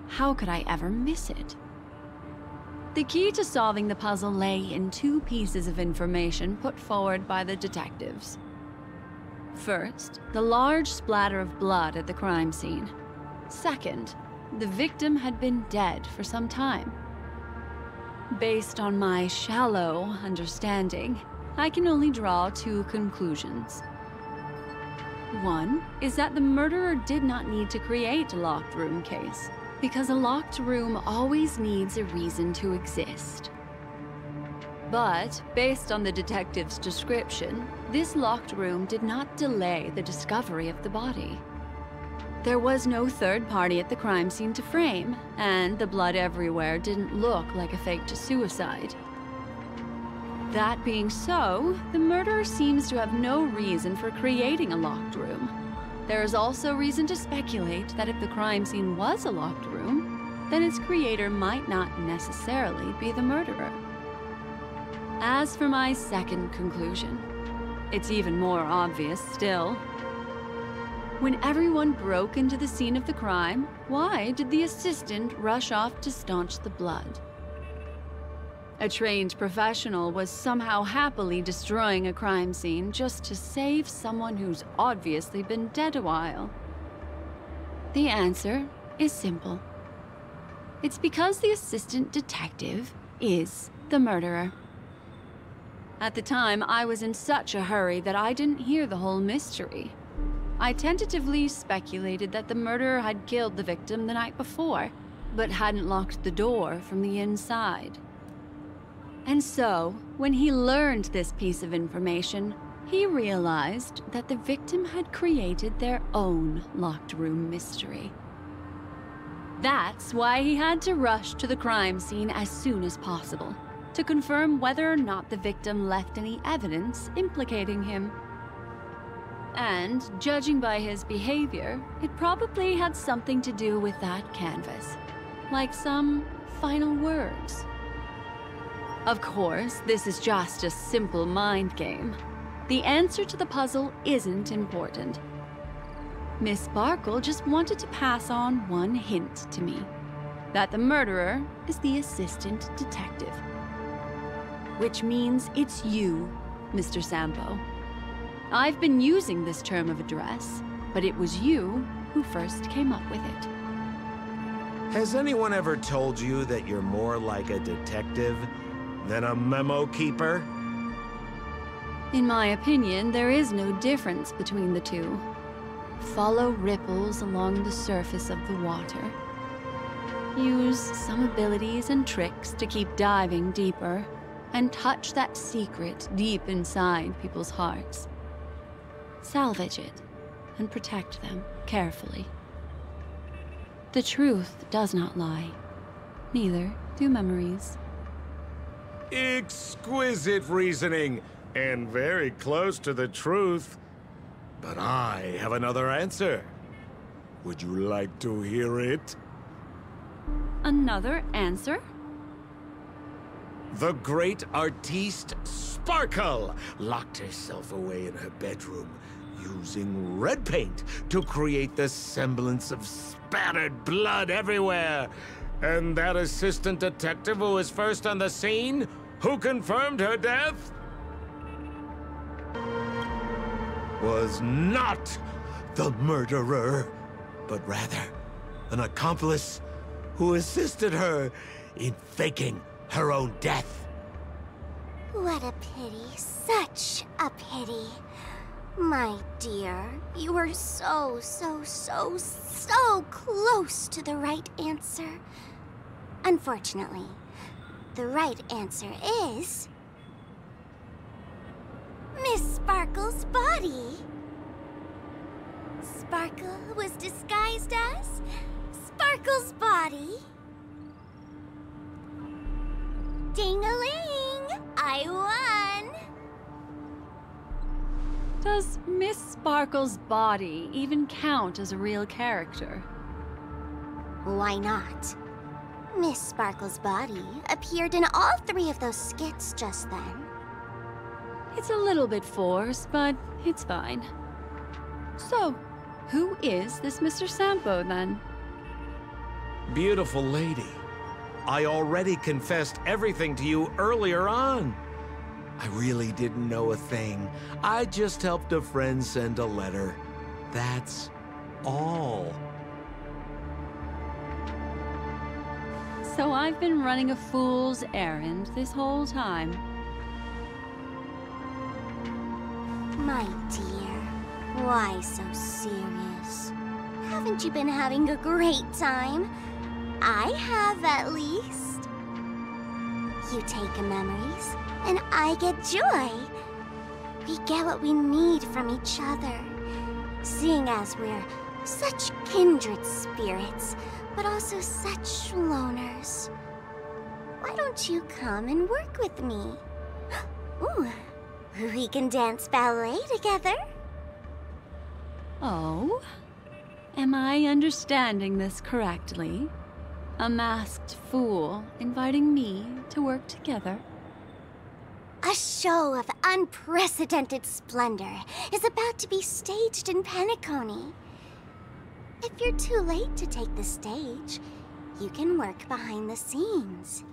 How could I ever miss it? The key to solving the puzzle lay in two pieces of information put forward by the detectives. First, the large splatter of blood at the crime scene. Second, the victim had been dead for some time. Based on my shallow understanding, I can only draw two conclusions. One is that the murderer did not need to create a locked room case, because a locked room always needs a reason to exist. But, based on the detective's description, this locked room did not delay the discovery of the body. There was no third party at the crime scene to frame, and the blood everywhere didn't look like a faked suicide. That being so, the murderer seems to have no reason for creating a locked room. There is also reason to speculate that if the crime scene was a locked room, then its creator might not necessarily be the murderer. As for my second conclusion, it's even more obvious still. When everyone broke into the scene of the crime, why did the assistant rush off to staunch the blood? A trained professional was somehow happily destroying a crime scene just to save someone who's obviously been dead a while. The answer is simple. It's because the assistant detective is the murderer. At the time, I was in such a hurry that I didn't hear the whole mystery. I tentatively speculated that the murderer had killed the victim the night before, but hadn't locked the door from the inside. And so, when he learned this piece of information, he realized that the victim had created their own locked room mystery. That's why he had to rush to the crime scene as soon as possible, to confirm whether or not the victim left any evidence implicating him. And, judging by his behavior, it probably had something to do with that canvas, like some final words. Of course, this is just a simple mind game. The answer to the puzzle isn't important. Miss Sparkle just wanted to pass on one hint to me, that the murderer is the assistant detective. Which means it's you, Mr. Sampo. I've been using this term of address, but it was you who first came up with it. Has anyone ever told you that you're more like a detective than a memo keeper? In my opinion, there is no difference between the two. Follow ripples along the surface of the water. Use some abilities and tricks to keep diving deeper, and touch that secret deep inside people's hearts. Salvage it, and protect them carefully. The truth does not lie. Neither do memories. Exquisite reasoning, and very close to the truth. But I have another answer. Would you like to hear it? Another answer? The great artiste Sparkle locked herself away in her bedroom using red paint to create the semblance of spattered blood everywhere. And that assistant detective who was first on the scene, who confirmed her death, was not the murderer, but rather an accomplice who assisted her in faking her own death. What a pity. Such a pity. My dear, you were so close to the right answer. Unfortunately, the right answer is... Miss Sparkle's body. Sparkle was disguised as Sparkle's body. Ding-a-ling! I won! Does Miss Sparkle's body even count as a real character? Why not? Miss Sparkle's body appeared in all 3 of those skits just then. It's a little bit forced, but it's fine. So, who is this Mr. Sampo, then? Beautiful lady, I already confessed everything to you earlier on. I really didn't know a thing. I just helped a friend send a letter. That's all. So I've been running a fool's errand this whole time. My dear, why so serious? Haven't you been having a great time? I have, at least. You take memories, and I get joy. We get what we need from each other, seeing as we're such kindred spirits, but also such loners. Why don't you come and work with me? Ooh, we can dance ballet together. Oh? Am I understanding this correctly? A masked fool inviting me to work together? A show of unprecedented splendor is about to be staged in Penacony. If you're too late to take the stage, you can work behind the scenes.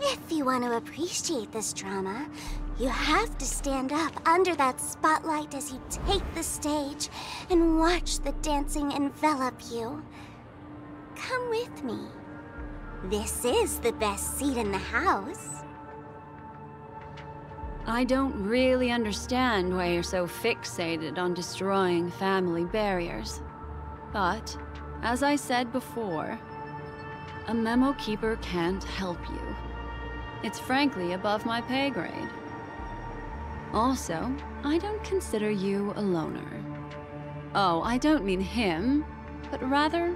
If you want to appreciate this drama, you have to stand up under that spotlight as you take the stage and watch the dancing envelop you. Come with me. This is the best seat in the house. I don't really understand why you're so fixated on destroying family barriers. But, as I said before, a memo keeper can't help you. It's frankly above my pay grade. Also, I don't consider you a loner. Oh, I don't mean him, but rather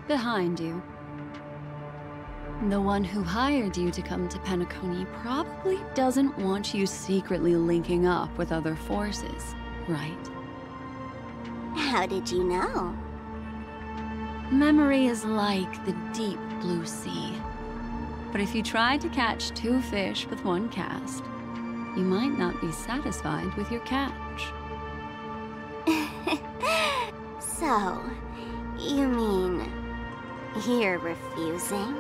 behind you. The one who hired you to come to Penacony probably doesn't want you secretly linking up with other forces, right? How did you know? Memory is like the deep blue sea. But if you tried to catch 2 fish with 1 cast, you might not be satisfied with your catch. So, you mean you're refusing?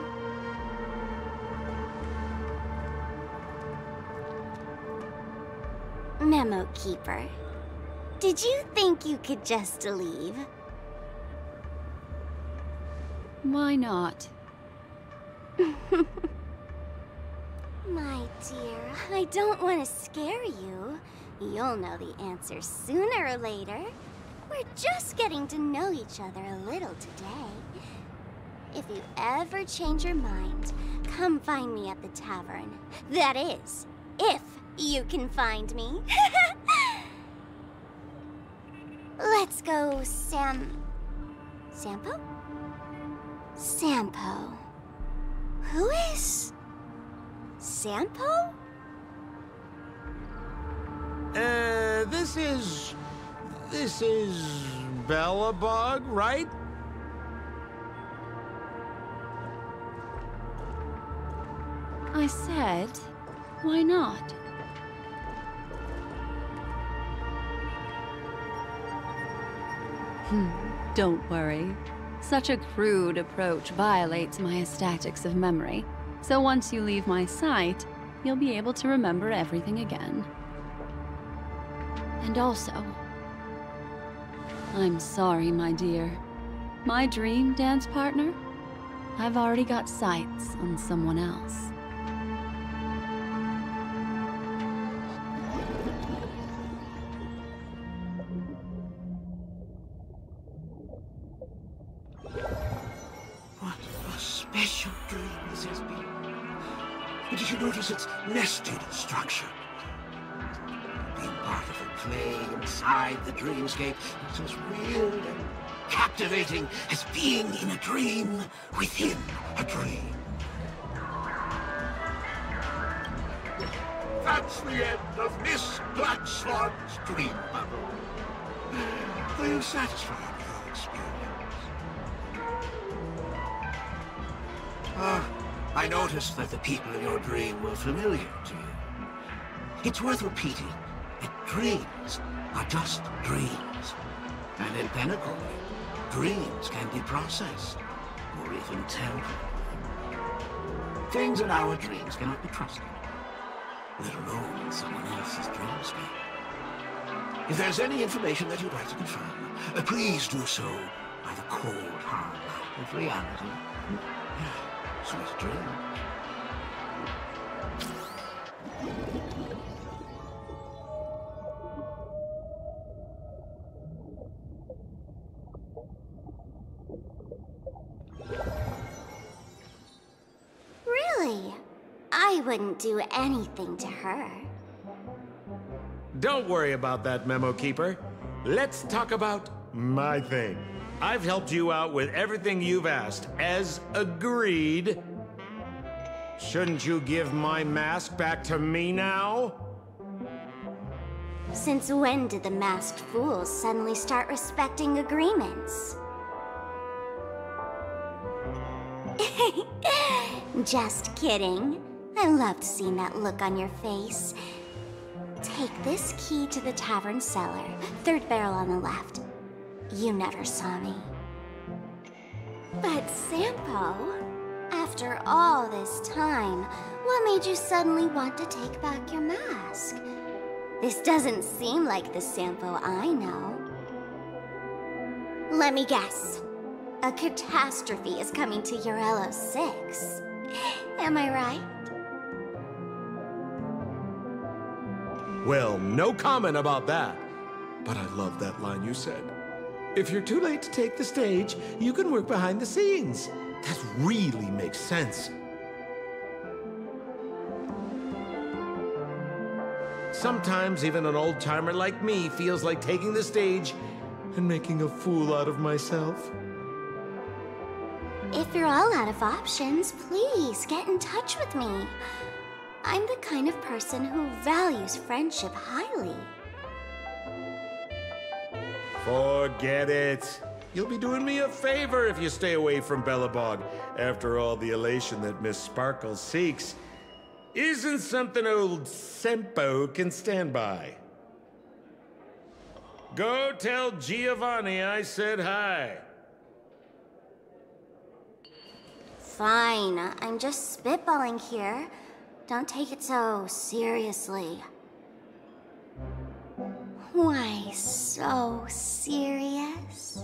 Memo Keeper, did you think you could just leave? Why not? My dear, I don't want to scare you. You'll know the answer sooner or later. We're just getting to know each other a little today. If you ever change your mind, come find me at the tavern. That is, if you can find me. Let's go, Sampo? Sampo. Who is Sampo? This is Bellabog, right? I said, why not? Don't worry. Such a crude approach violates my statics of memory, so once you leave my sight, you'll be able to remember everything again. And also, I'm sorry, my dear. My dream dance partner? I've already got sights on someone else. Special dream this has been. And did you notice its nested structure? Being part of a play inside the dreamscape is as weird and captivating as being in a dream within a dream. That's the end of Miss Black Swan's dream bubble. Are you satisfied with your experience? I noticed that the people in your dream were familiar to you. It's worth repeating that dreams are just dreams. And in Penacony, dreams can be processed, or even tempered. Things in our dreams cannot be trusted, let alone in someone else's dreamscape. If there's any information that you'd like to confirm, please do so by the cold, hard light of reality. Sweet dream. Really? I wouldn't do anything to her. Don't worry about that, Memo Keeper. Let's talk about my thing. I've helped you out with everything you've asked, as agreed. Shouldn't you give my mask back to me now? Since when did the masked fools suddenly start respecting agreements? Just kidding. I loved seeing that look on your face. Take this key to the tavern cellar, third barrel on the left. You never saw me. But Sampo, after all this time, what made you suddenly want to take back your mask? This doesn't seem like the Sampo I know. Let me guess. A catastrophe is coming to Urello 6. Am I right? Well, no comment about that. But I love that line you said. If you're too late to take the stage, you can work behind the scenes. That really makes sense. Sometimes even an old-timer like me feels like taking the stage and making a fool out of myself. If you're all out of options, please get in touch with me. I'm the kind of person who values friendship highly. Forget it. You'll be doing me a favor if you stay away from Bellabog after all the elation that Miss Sparkle seeks isn't something old Sempo can stand by. Go tell Giovanni I said hi. Fine, I'm just spitballing here. Don't take it so seriously. Why so serious?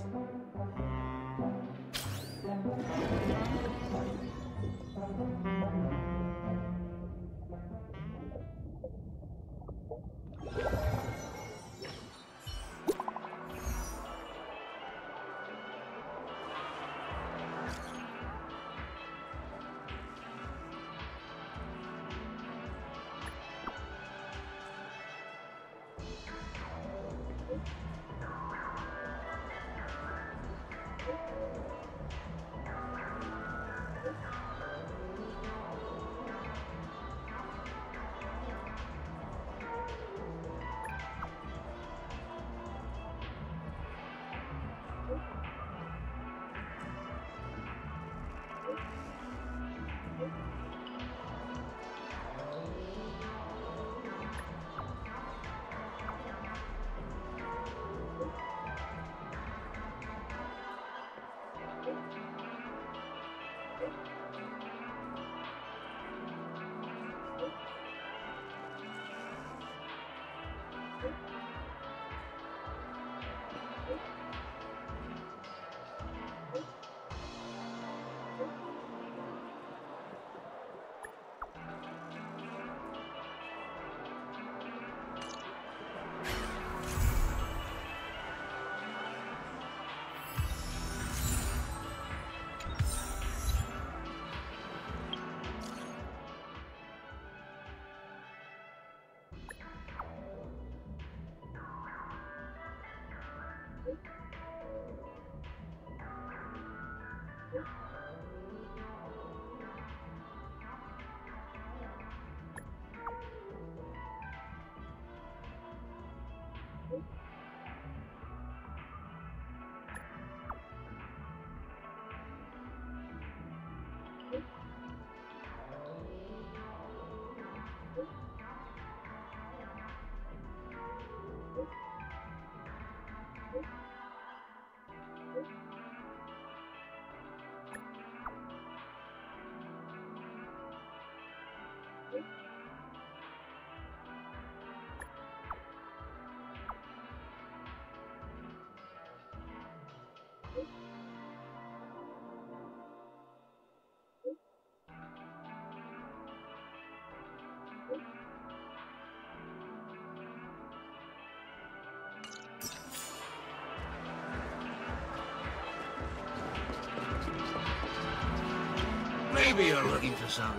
Maybe you're looking for some...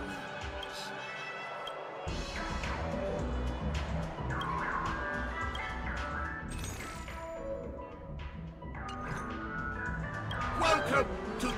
Welcome to...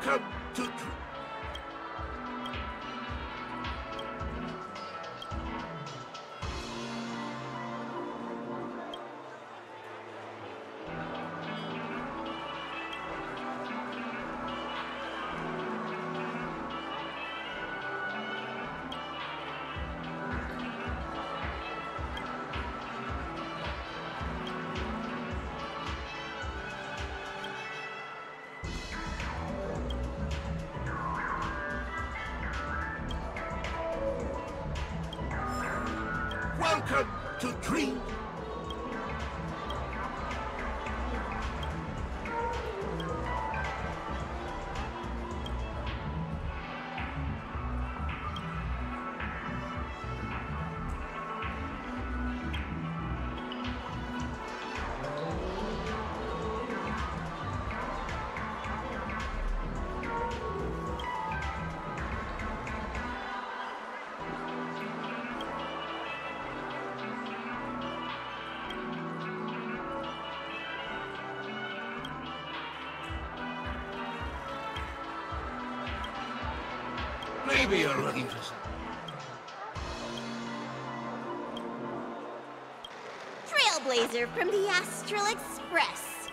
Welcome to... Welcome to Dream. Maybe you're looking for some... Trailblazer from the Astral Express.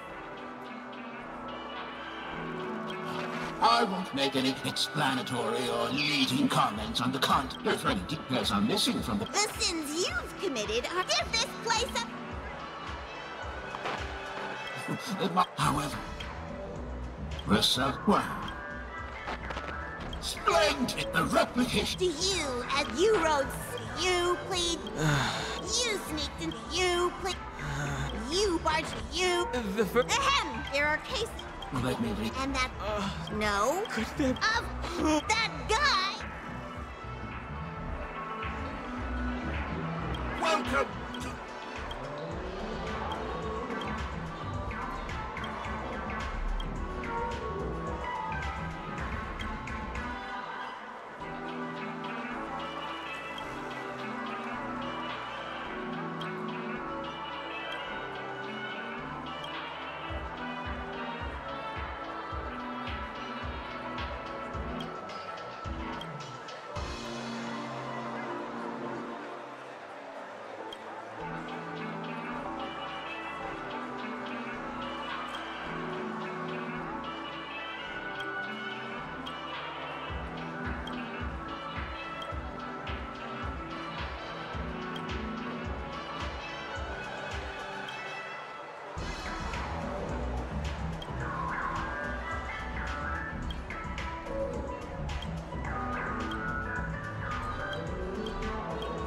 I won't make any explanatory or leading comments on the content. If any details are missing from the sins you've committed are... Give this place a... However, wow. Splendid! The replication... To you, as you rode... You played... You sneaked in... You played... You barged... You... Ahem! There are cases... Let me read. And that... No. Of... That guy... Welcome to...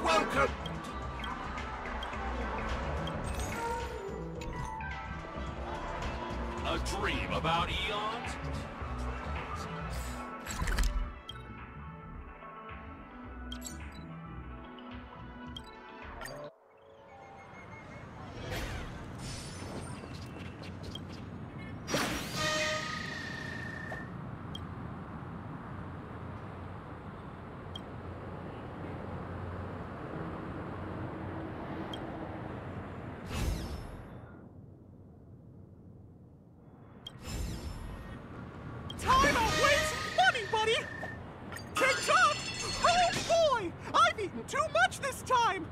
Welcome! A dream about eons? Time outweighs money, buddy! Tick-tock! Oh boy! I've eaten too much this time!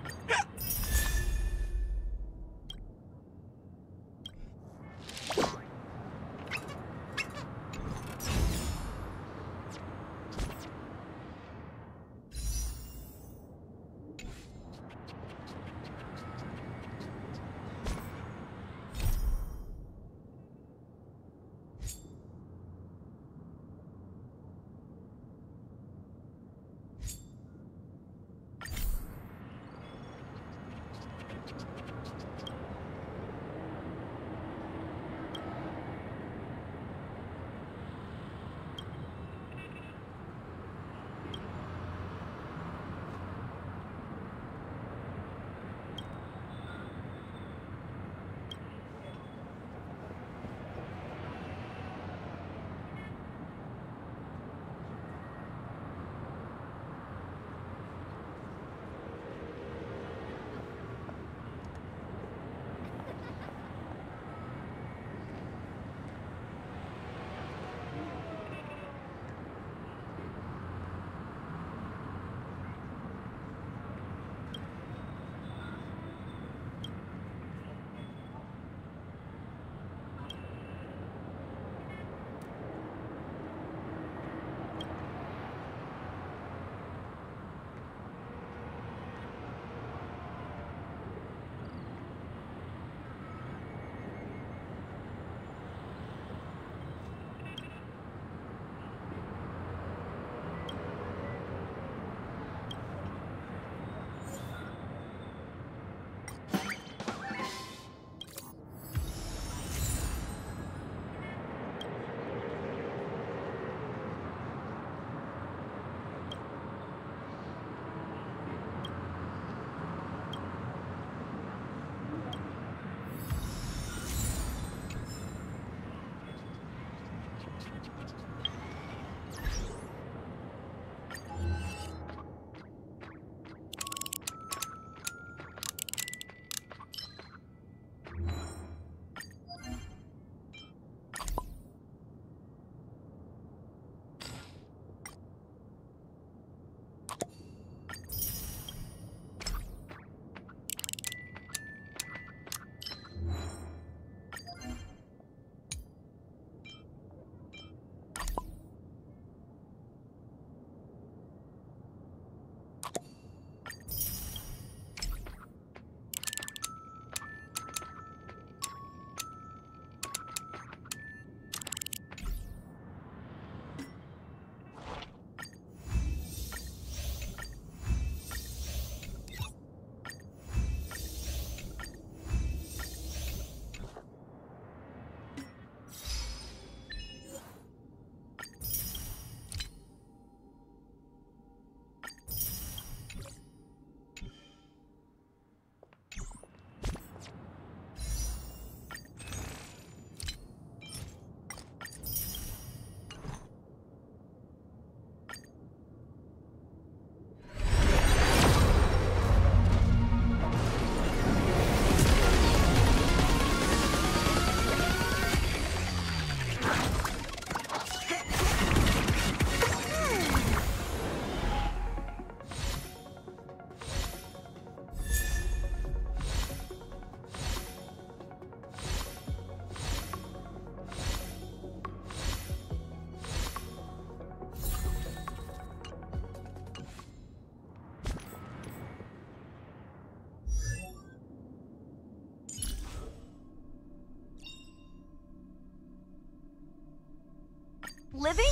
Living?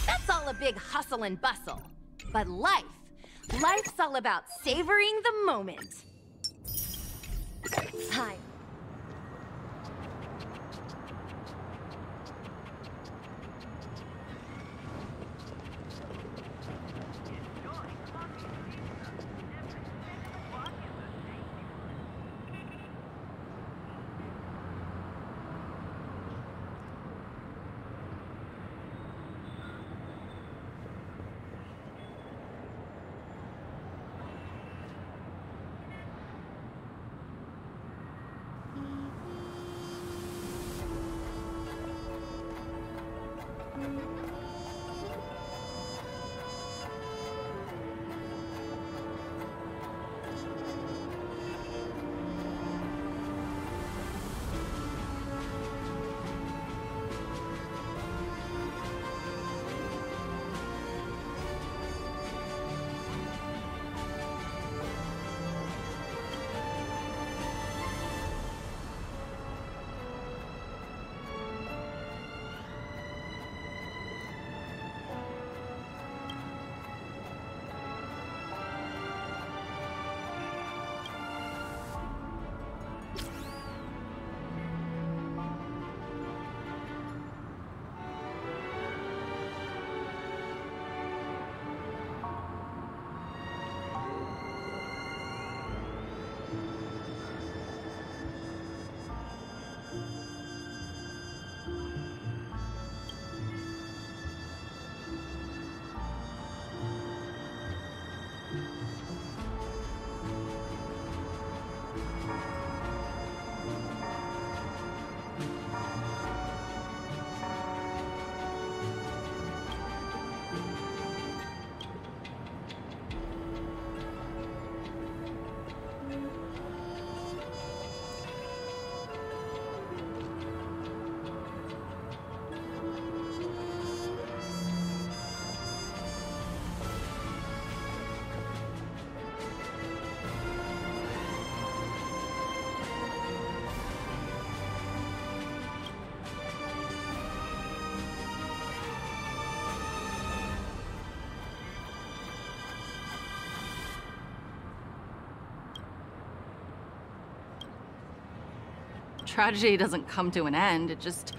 That's all a big hustle and bustle. But life's all about savoring the moment. Time. Tragedy doesn't come to an end, it just...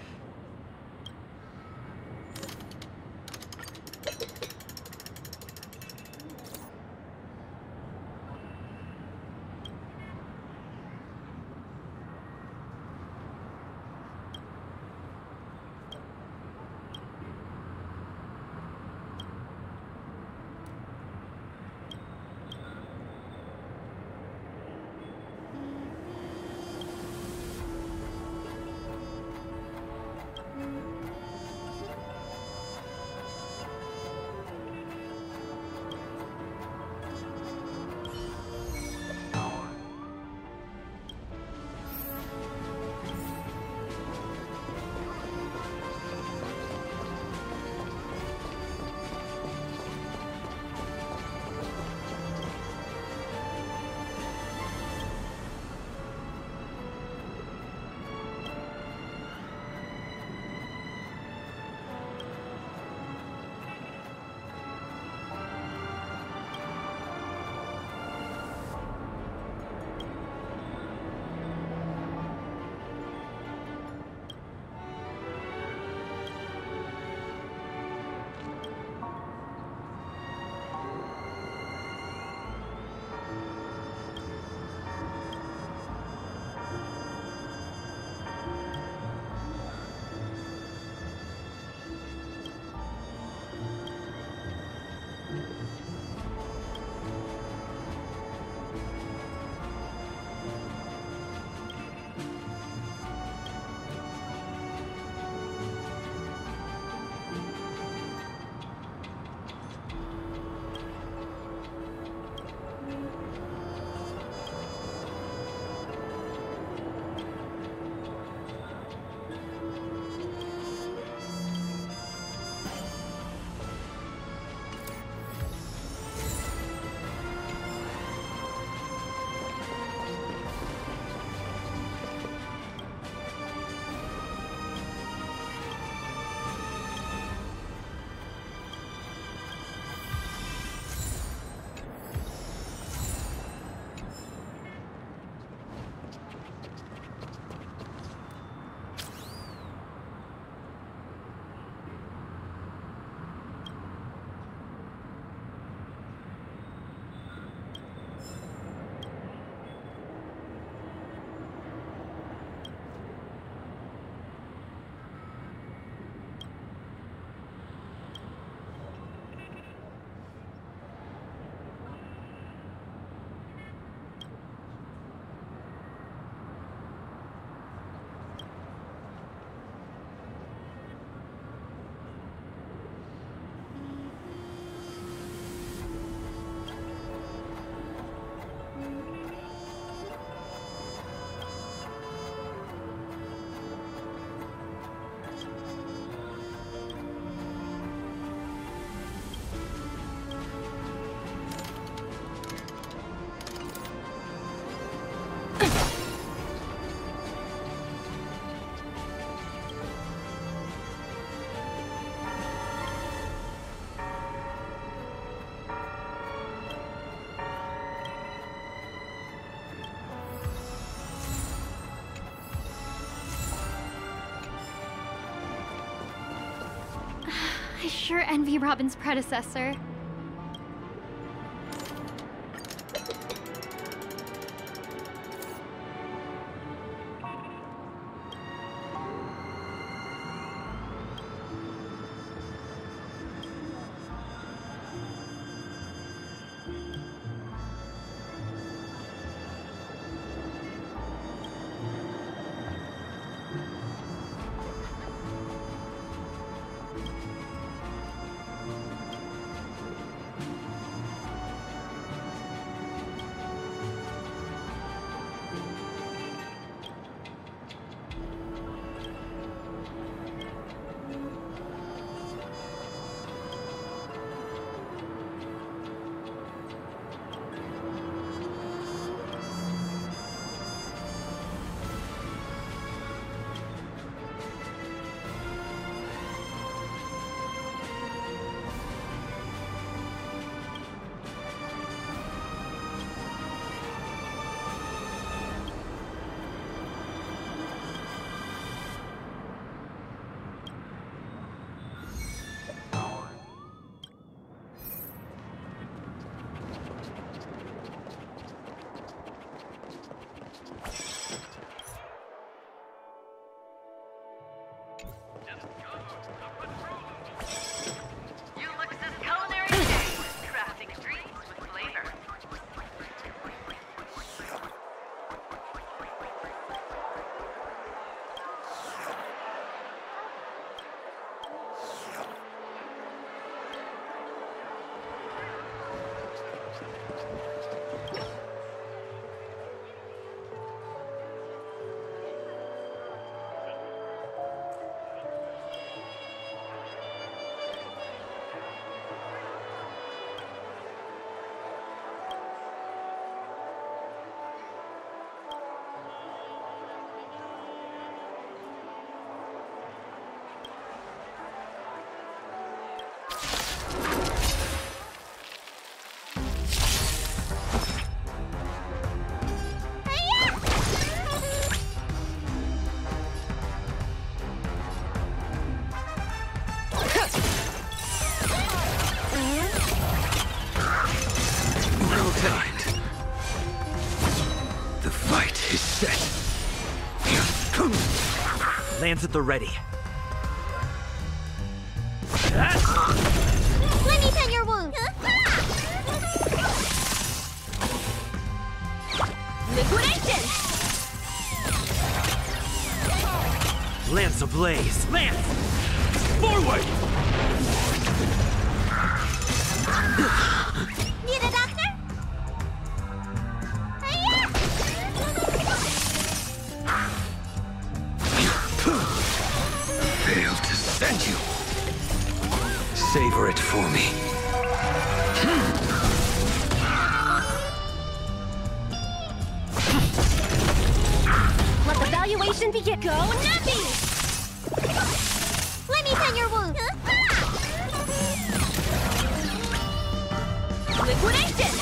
I sure envy Robin's predecessor. Lands at the ready. Let me tend your wound. Liquidation! Lance ablaze. Lance! Forward! Need a doctor? Failed to send you. Savor it for me. Let the valuation begin. Go nuppy! Let me tend your wound. Liquidation!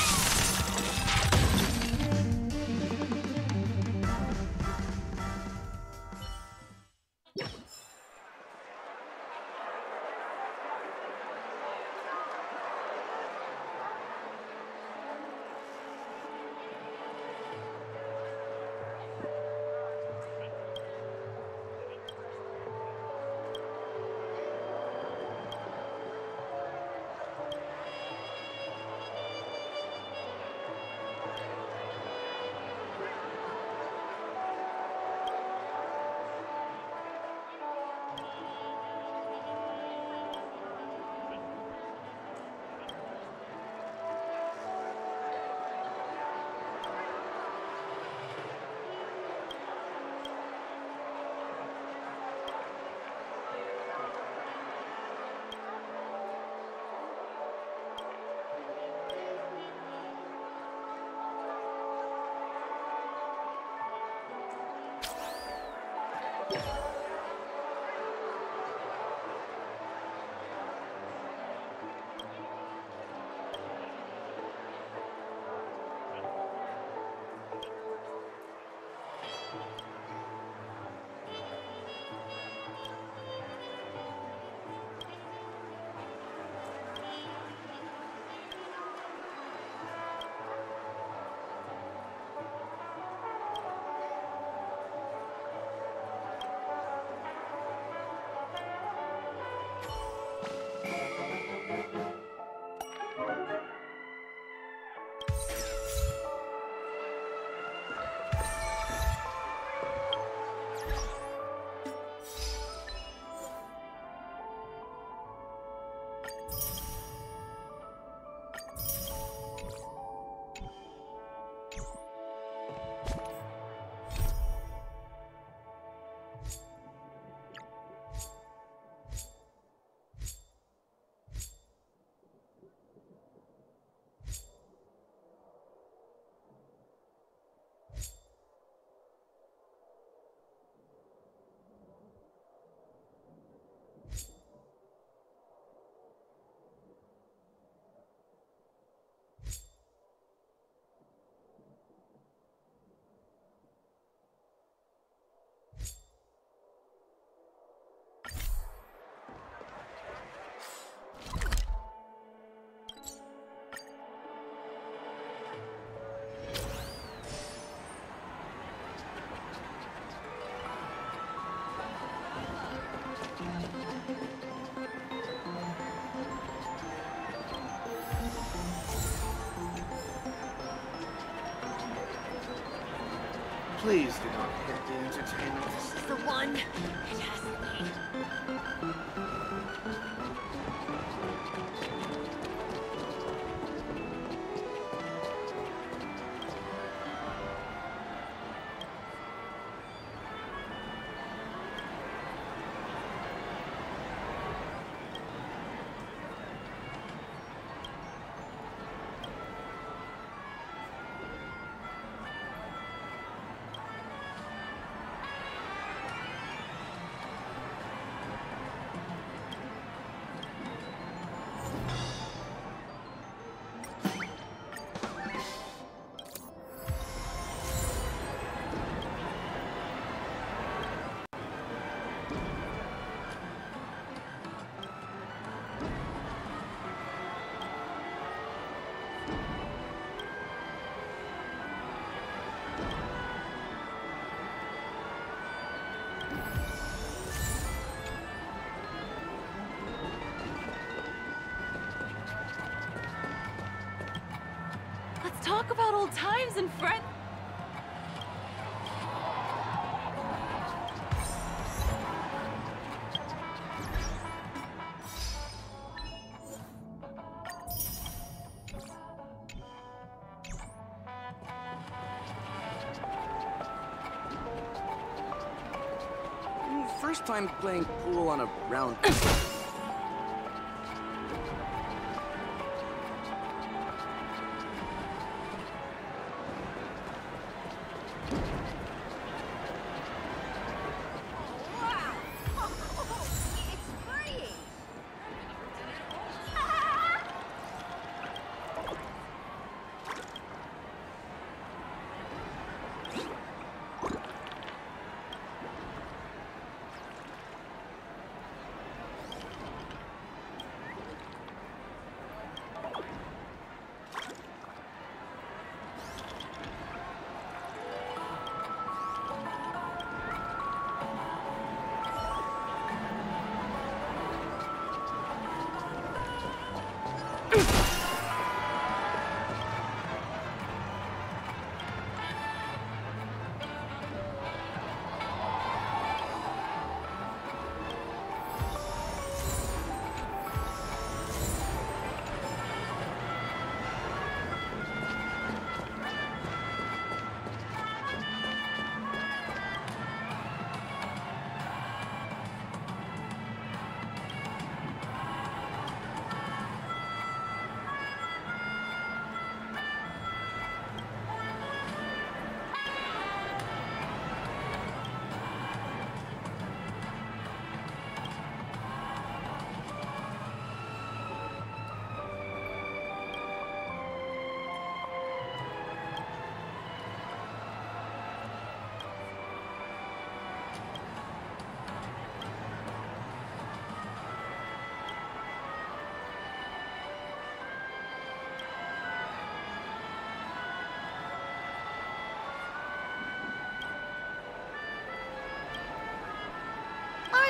Please do not hit the entertainment. This is the one. It has me. Let's talk about old times and friends. First time playing pool on a round.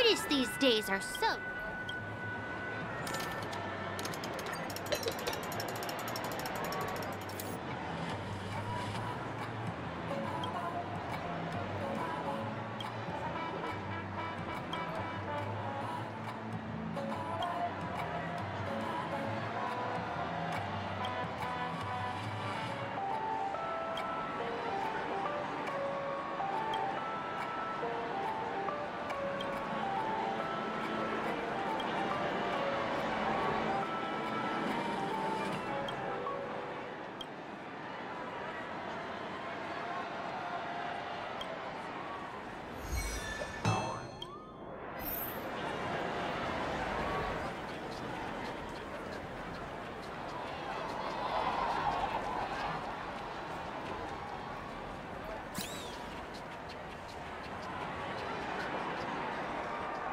Artists these days are so...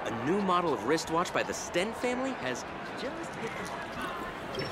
A new model of wristwatch by the Sten family has just hit the...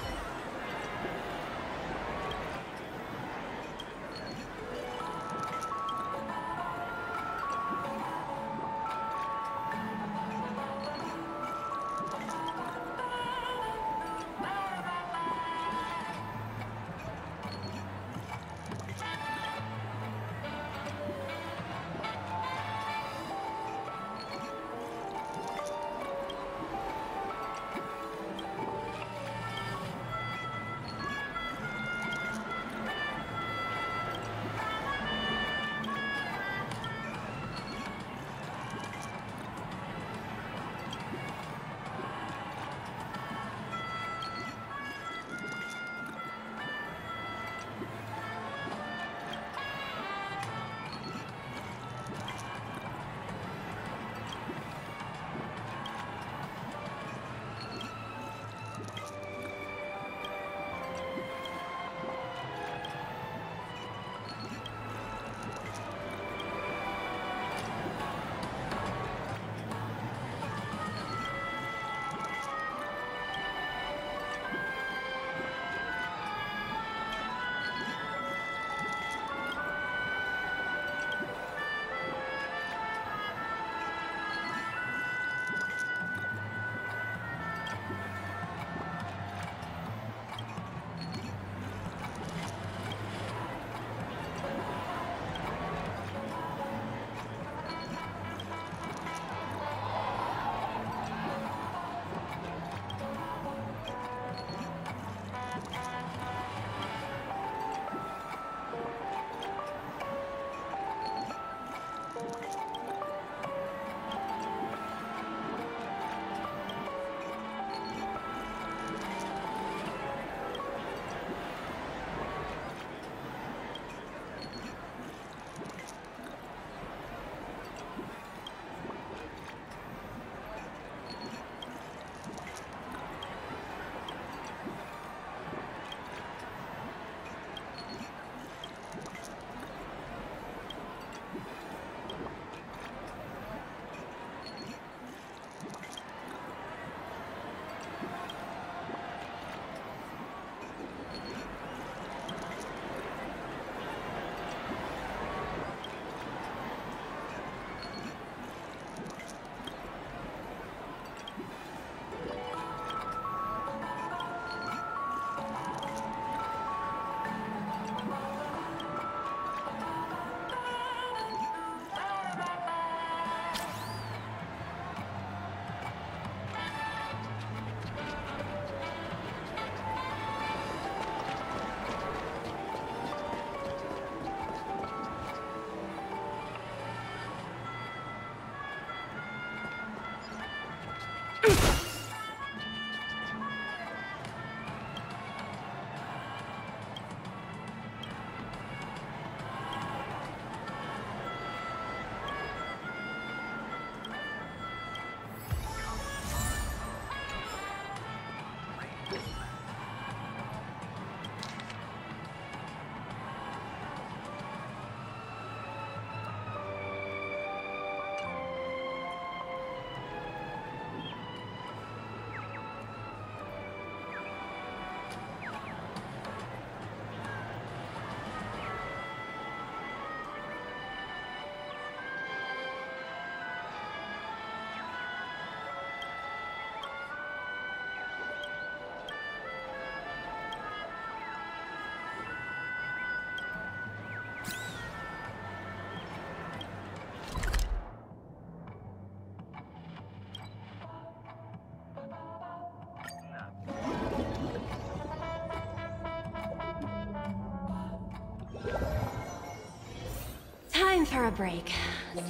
Time for a break.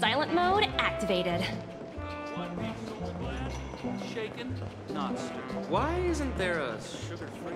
Silent mode activated. Shaken, not stirred. Why isn't there a sugar-free?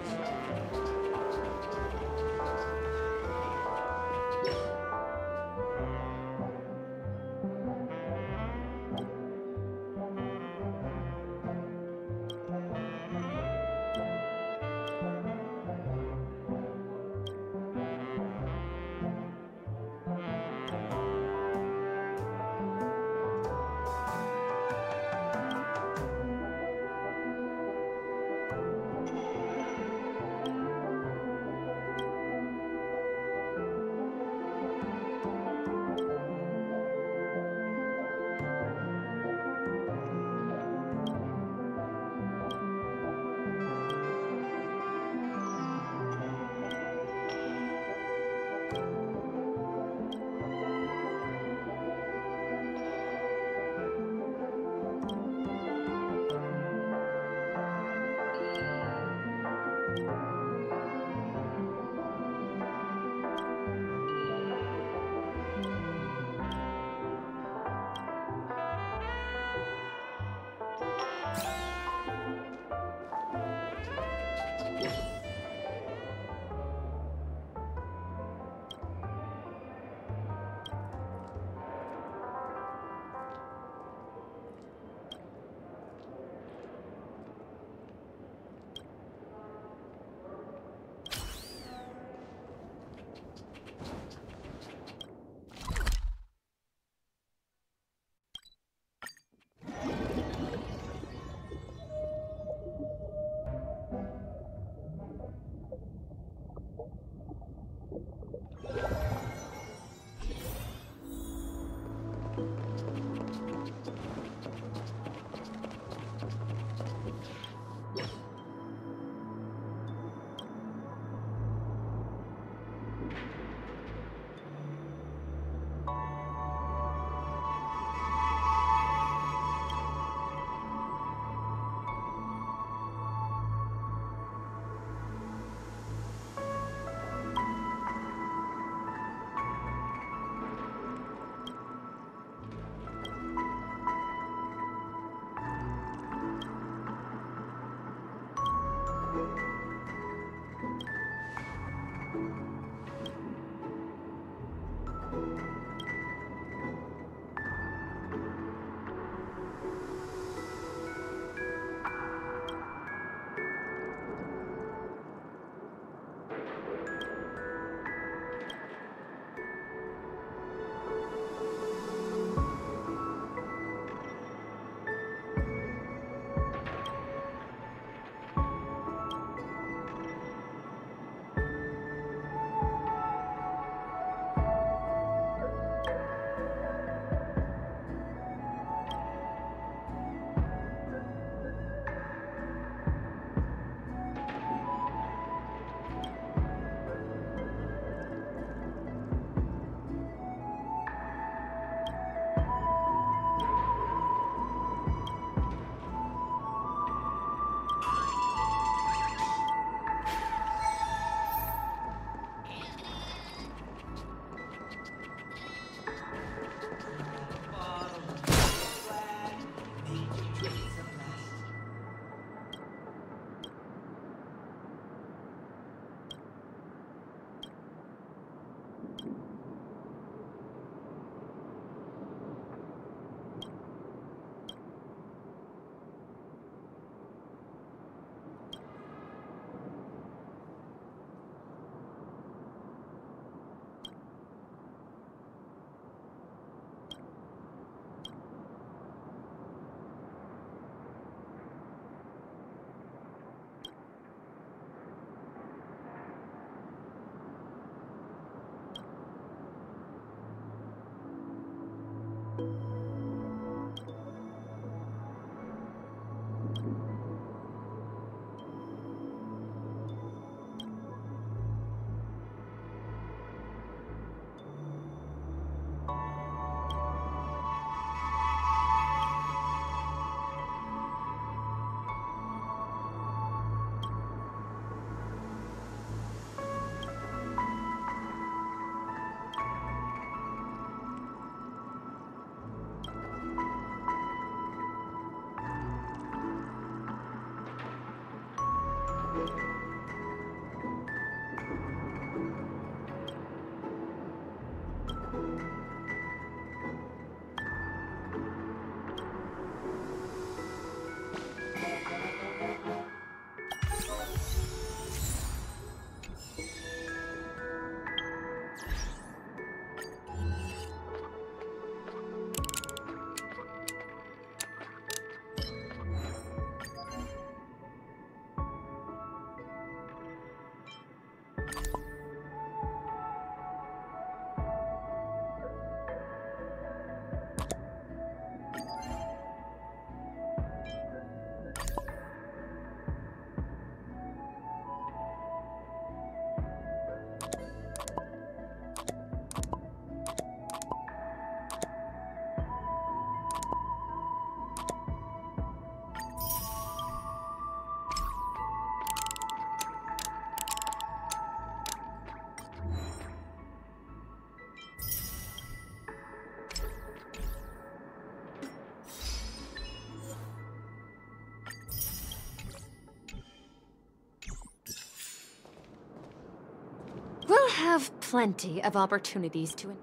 We'll have plenty of opportunities to...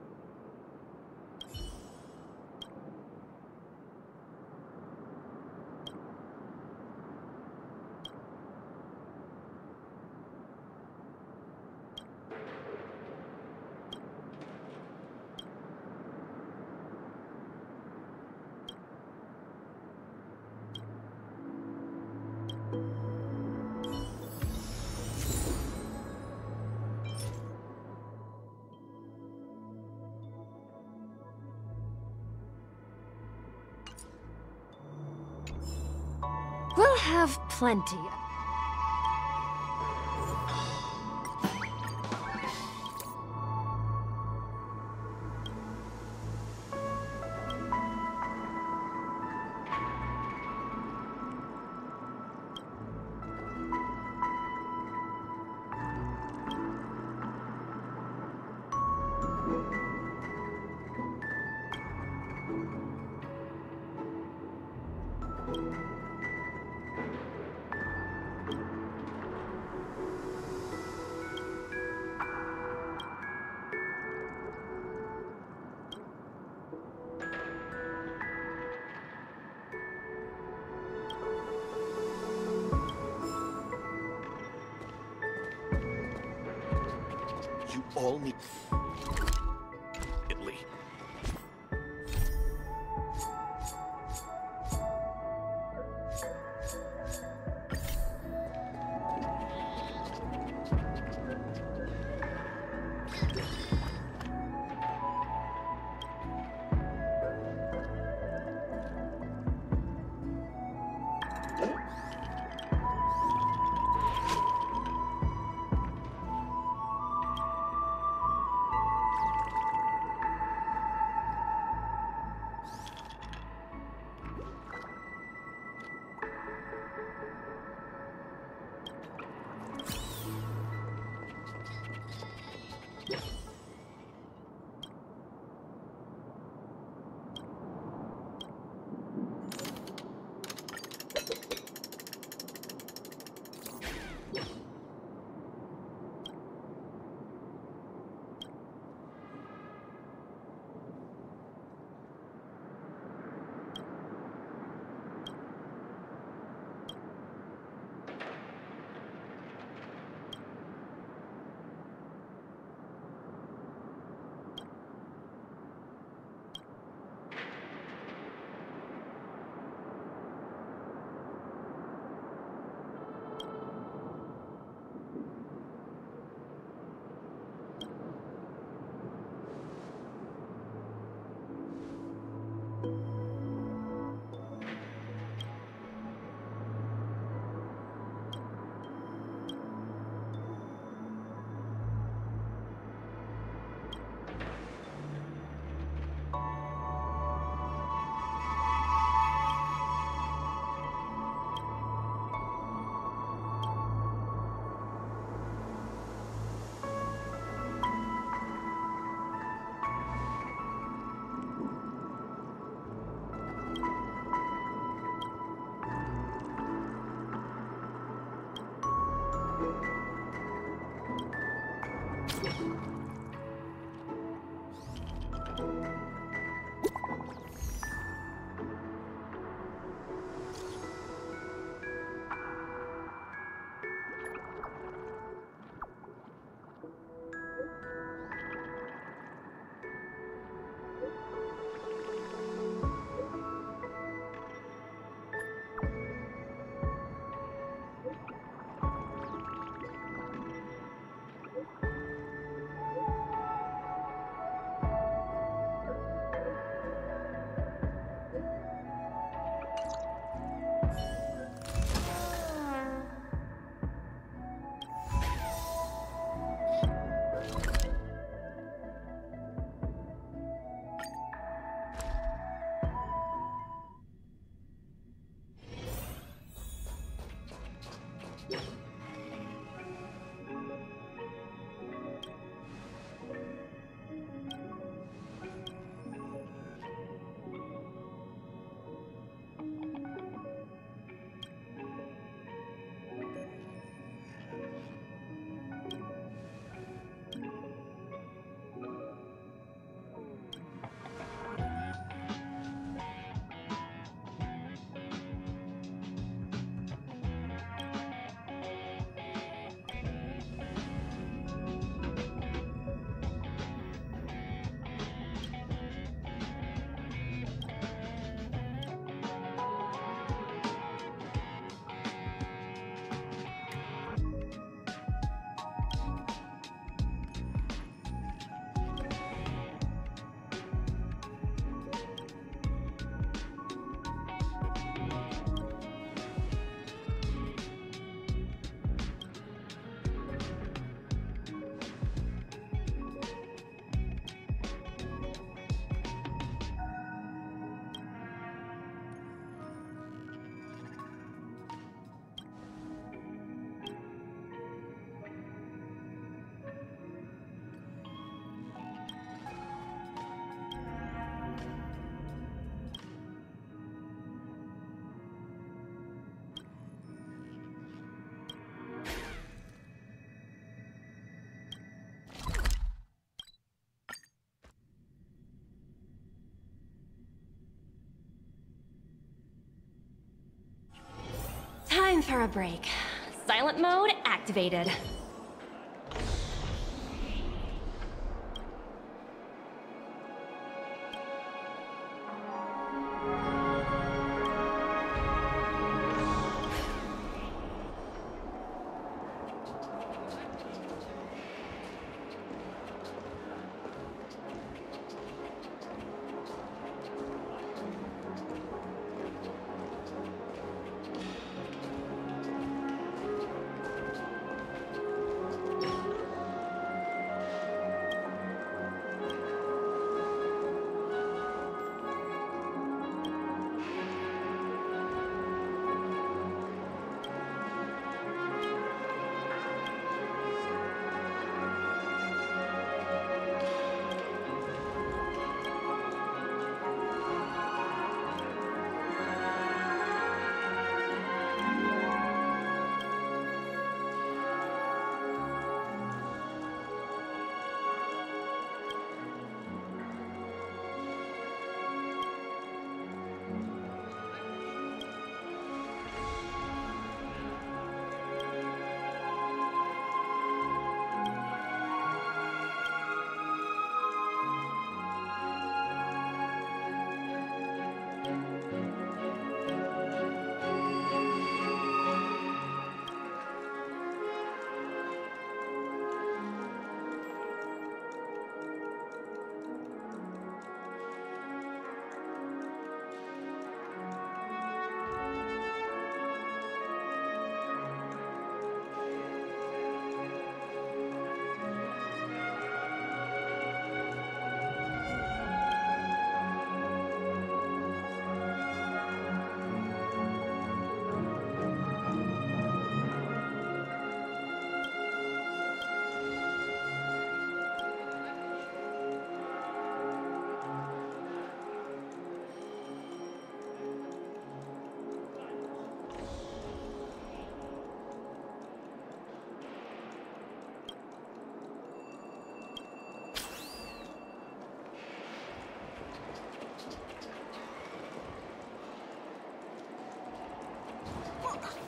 We'll have plenty. You all need... Italy. Time for a break. Silent mode activated.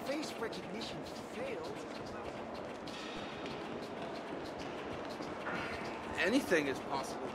Face recognition failed. Anything is possible.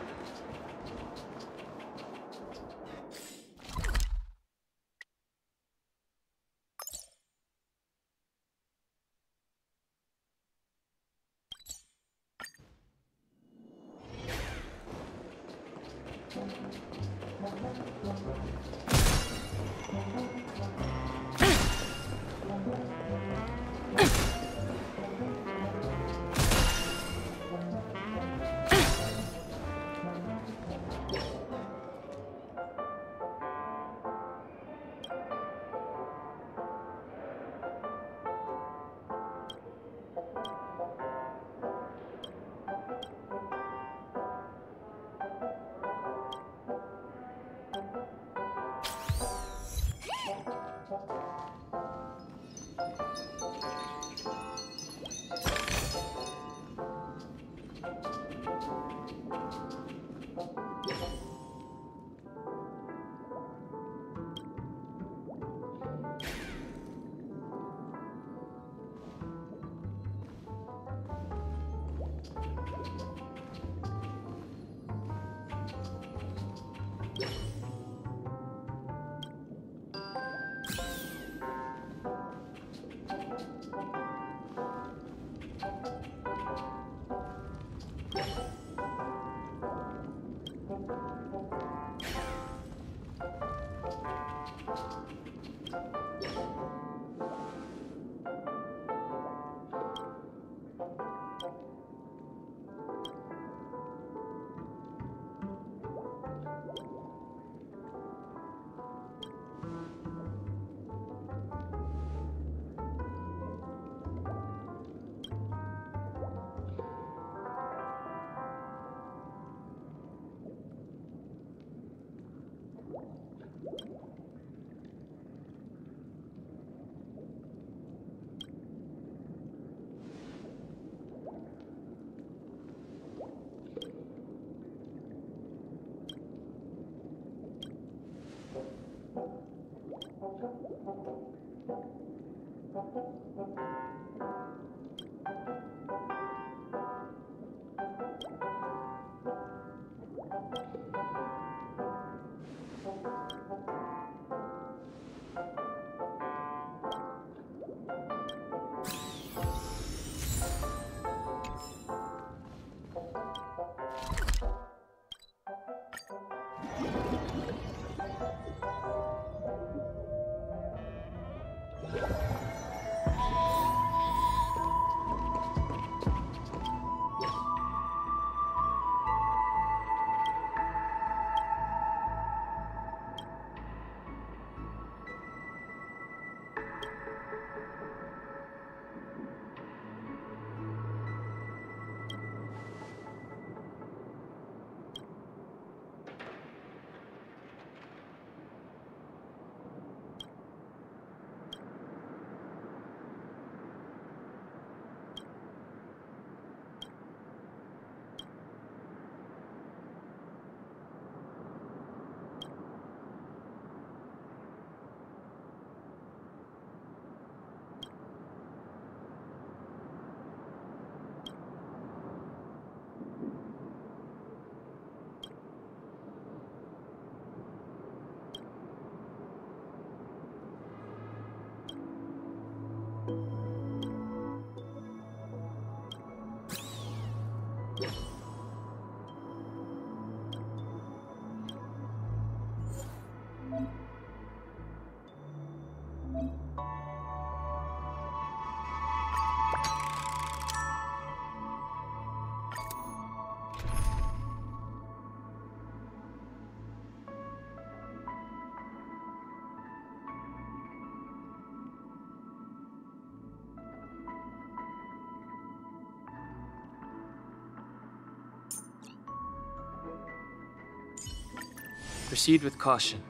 Proceed with caution.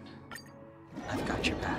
I've got your back.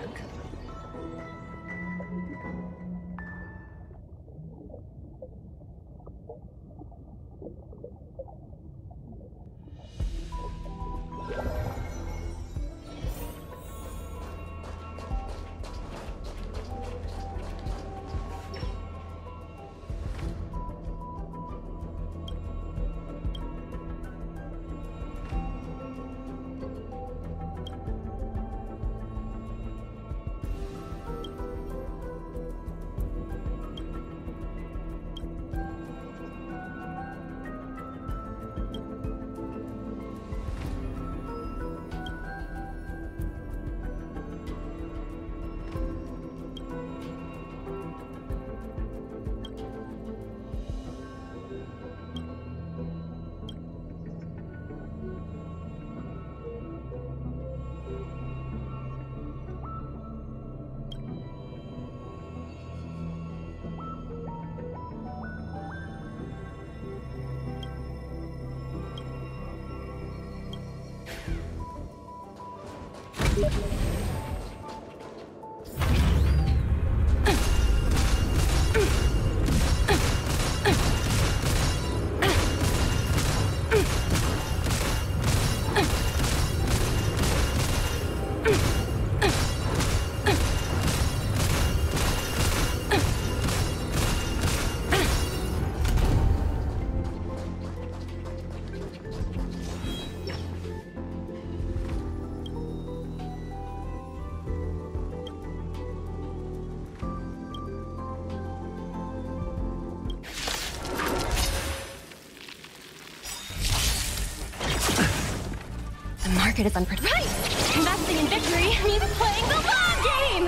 It is unpredictable. Right! Investing in victory means playing the long game!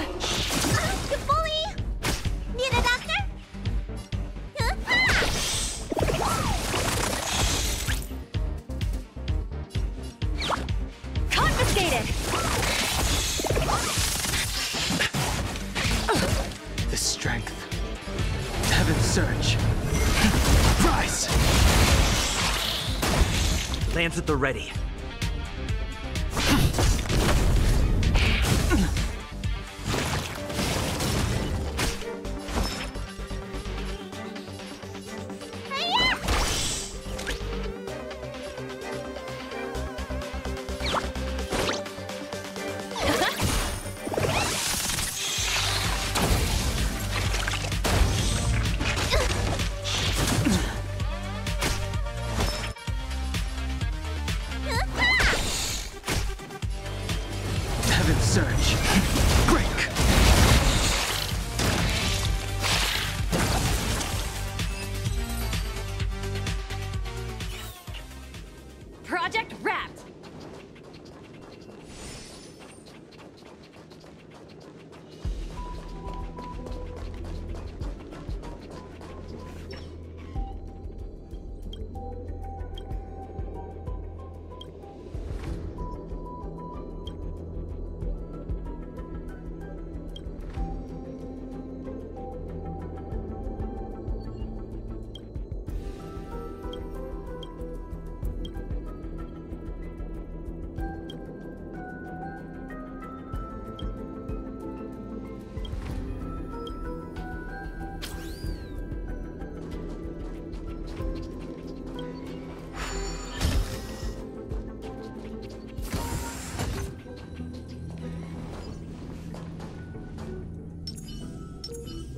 Bully! Need a doctor? Confiscated! The strength. Heaven's surge. Rise! Lance at the ready.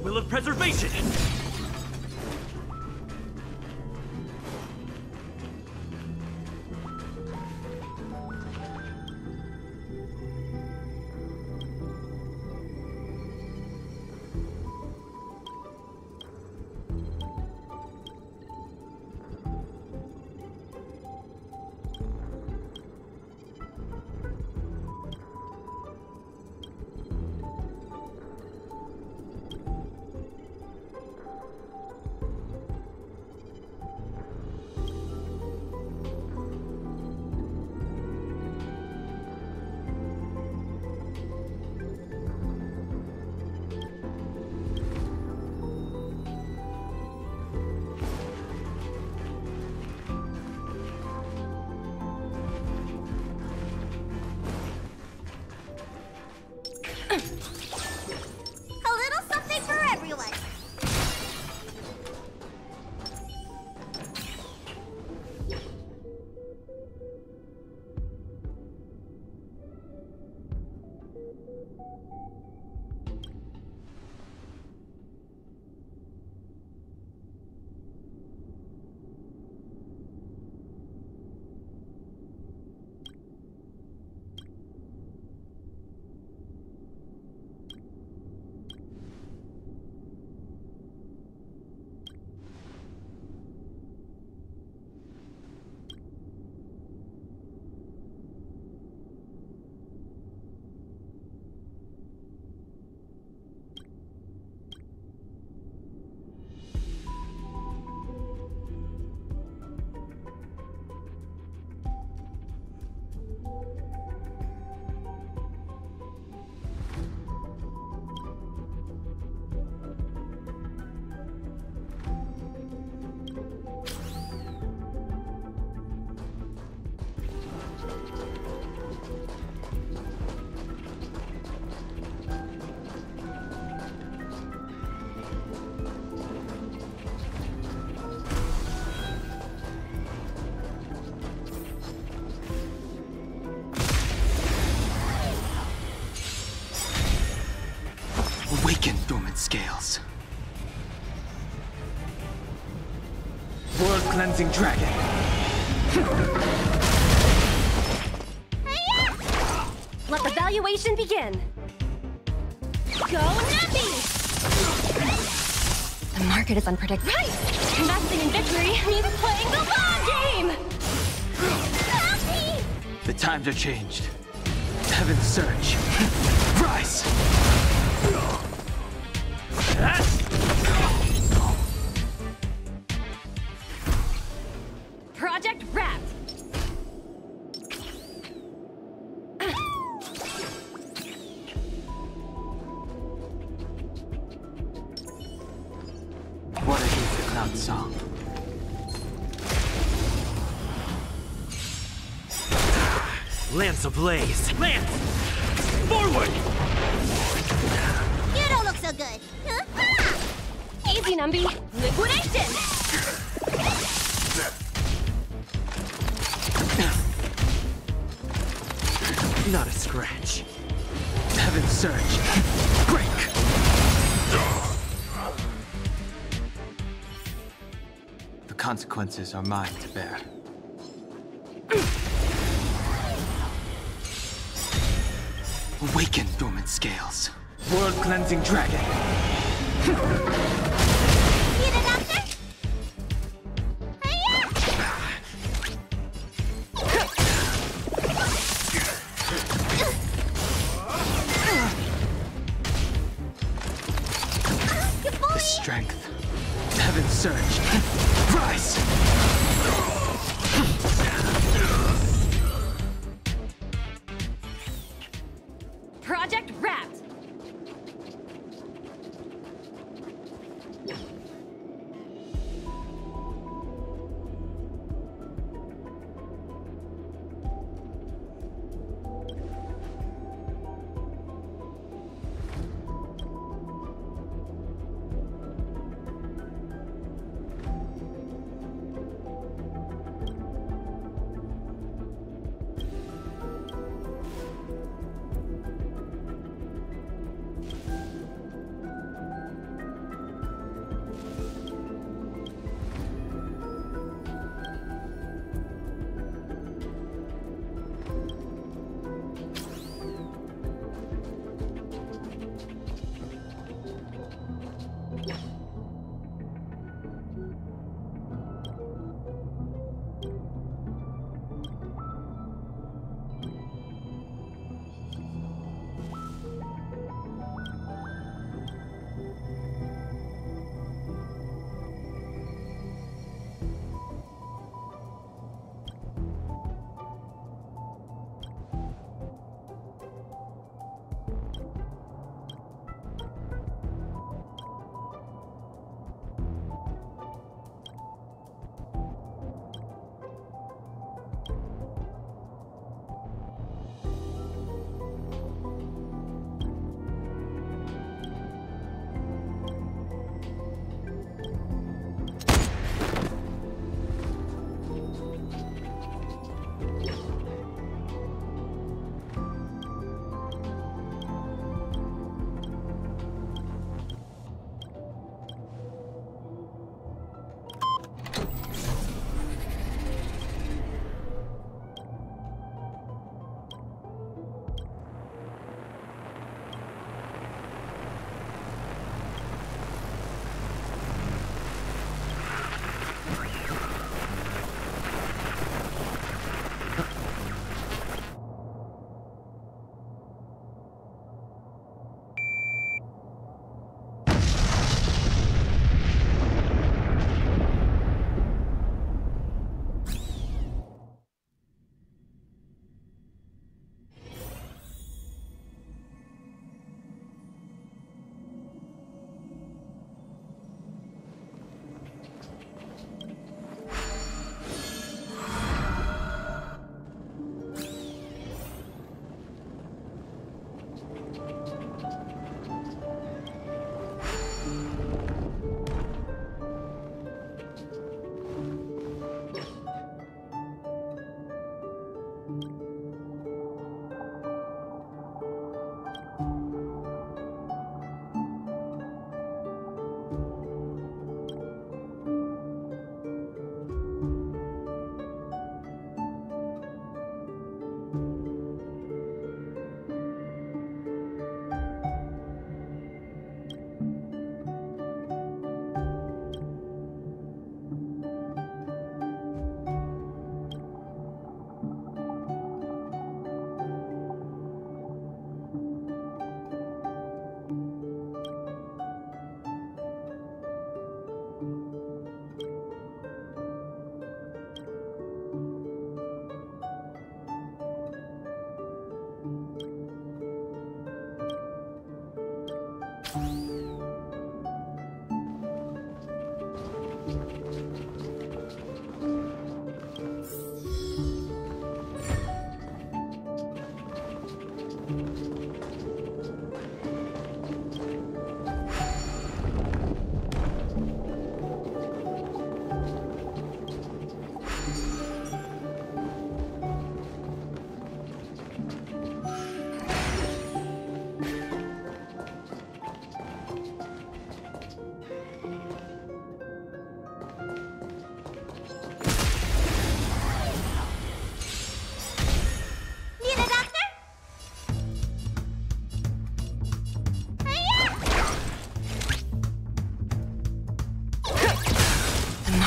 Will of preservation! A little something for everyone. Awaken, dormant scales. World-cleansing dragon. Let the valuation begin. Go Nappy! The market is unpredictable. Right! Investing in victory means playing the long game! Nappy! The times are changed. Heaven's surge. Rise! Project wrapped! What a Ether Cloud song. Lance ablaze! Lance! Forward! You don't look so good. Easy, Numby. Liquidation! Not a scratch. Heaven's surge. Break! The consequences are mine to bear. Awaken, dormant scales. World-cleansing dragon. Need a doctor? The strength. Heaven's surge. Rise! Project wrapped!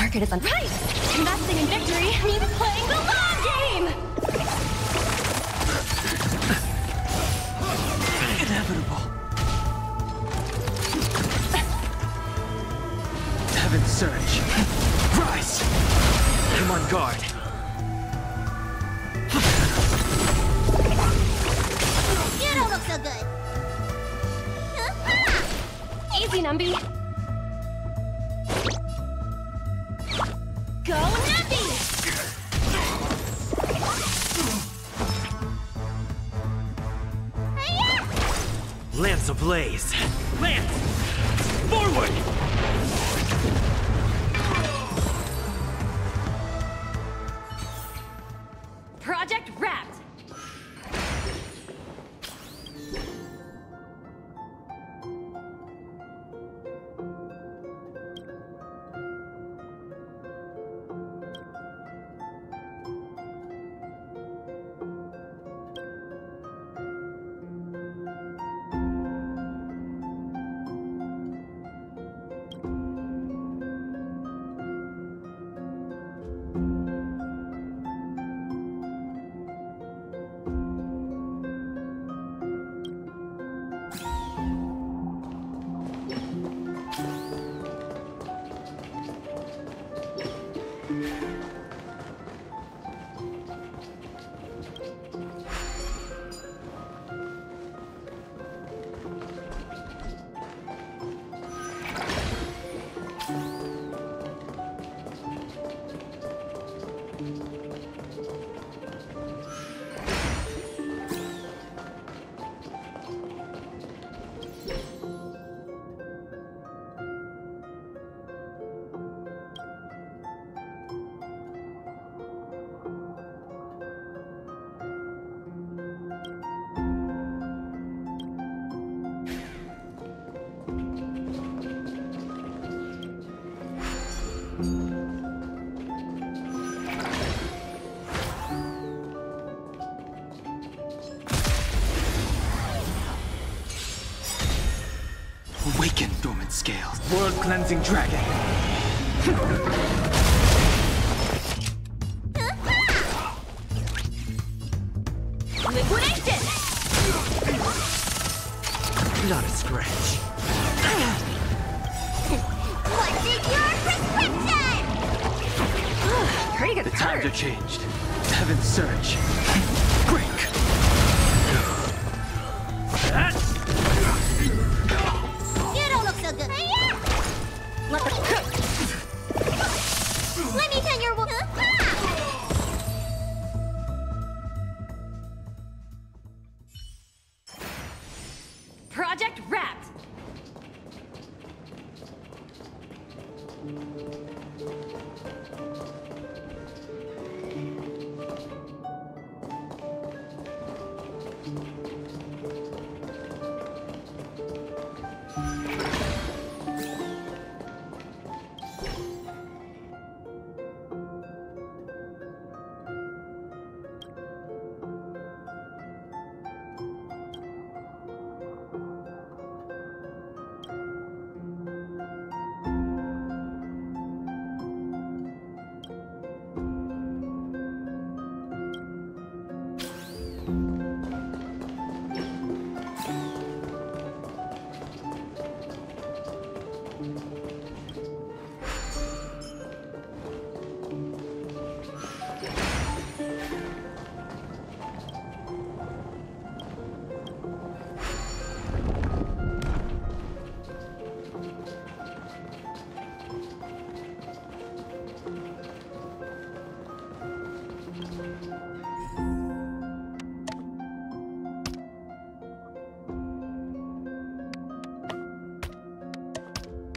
market is right. Investing in victory means playing the long game. Inevitable. Heaven's surge. Rise! I'm on guard. You don't look so good. Easy, Numby. Go, Numby! Lance ablaze. Lance! Forward! Project wrapped. Awaken, dormant scales. World-cleansing dragon. Liquidation! Not a scratch. What's in your prescription? Pretty good The times card. are changed. Heaven's surge. Break. You don't look so good. Let the Let me turn your Project wrapped.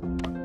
prescription.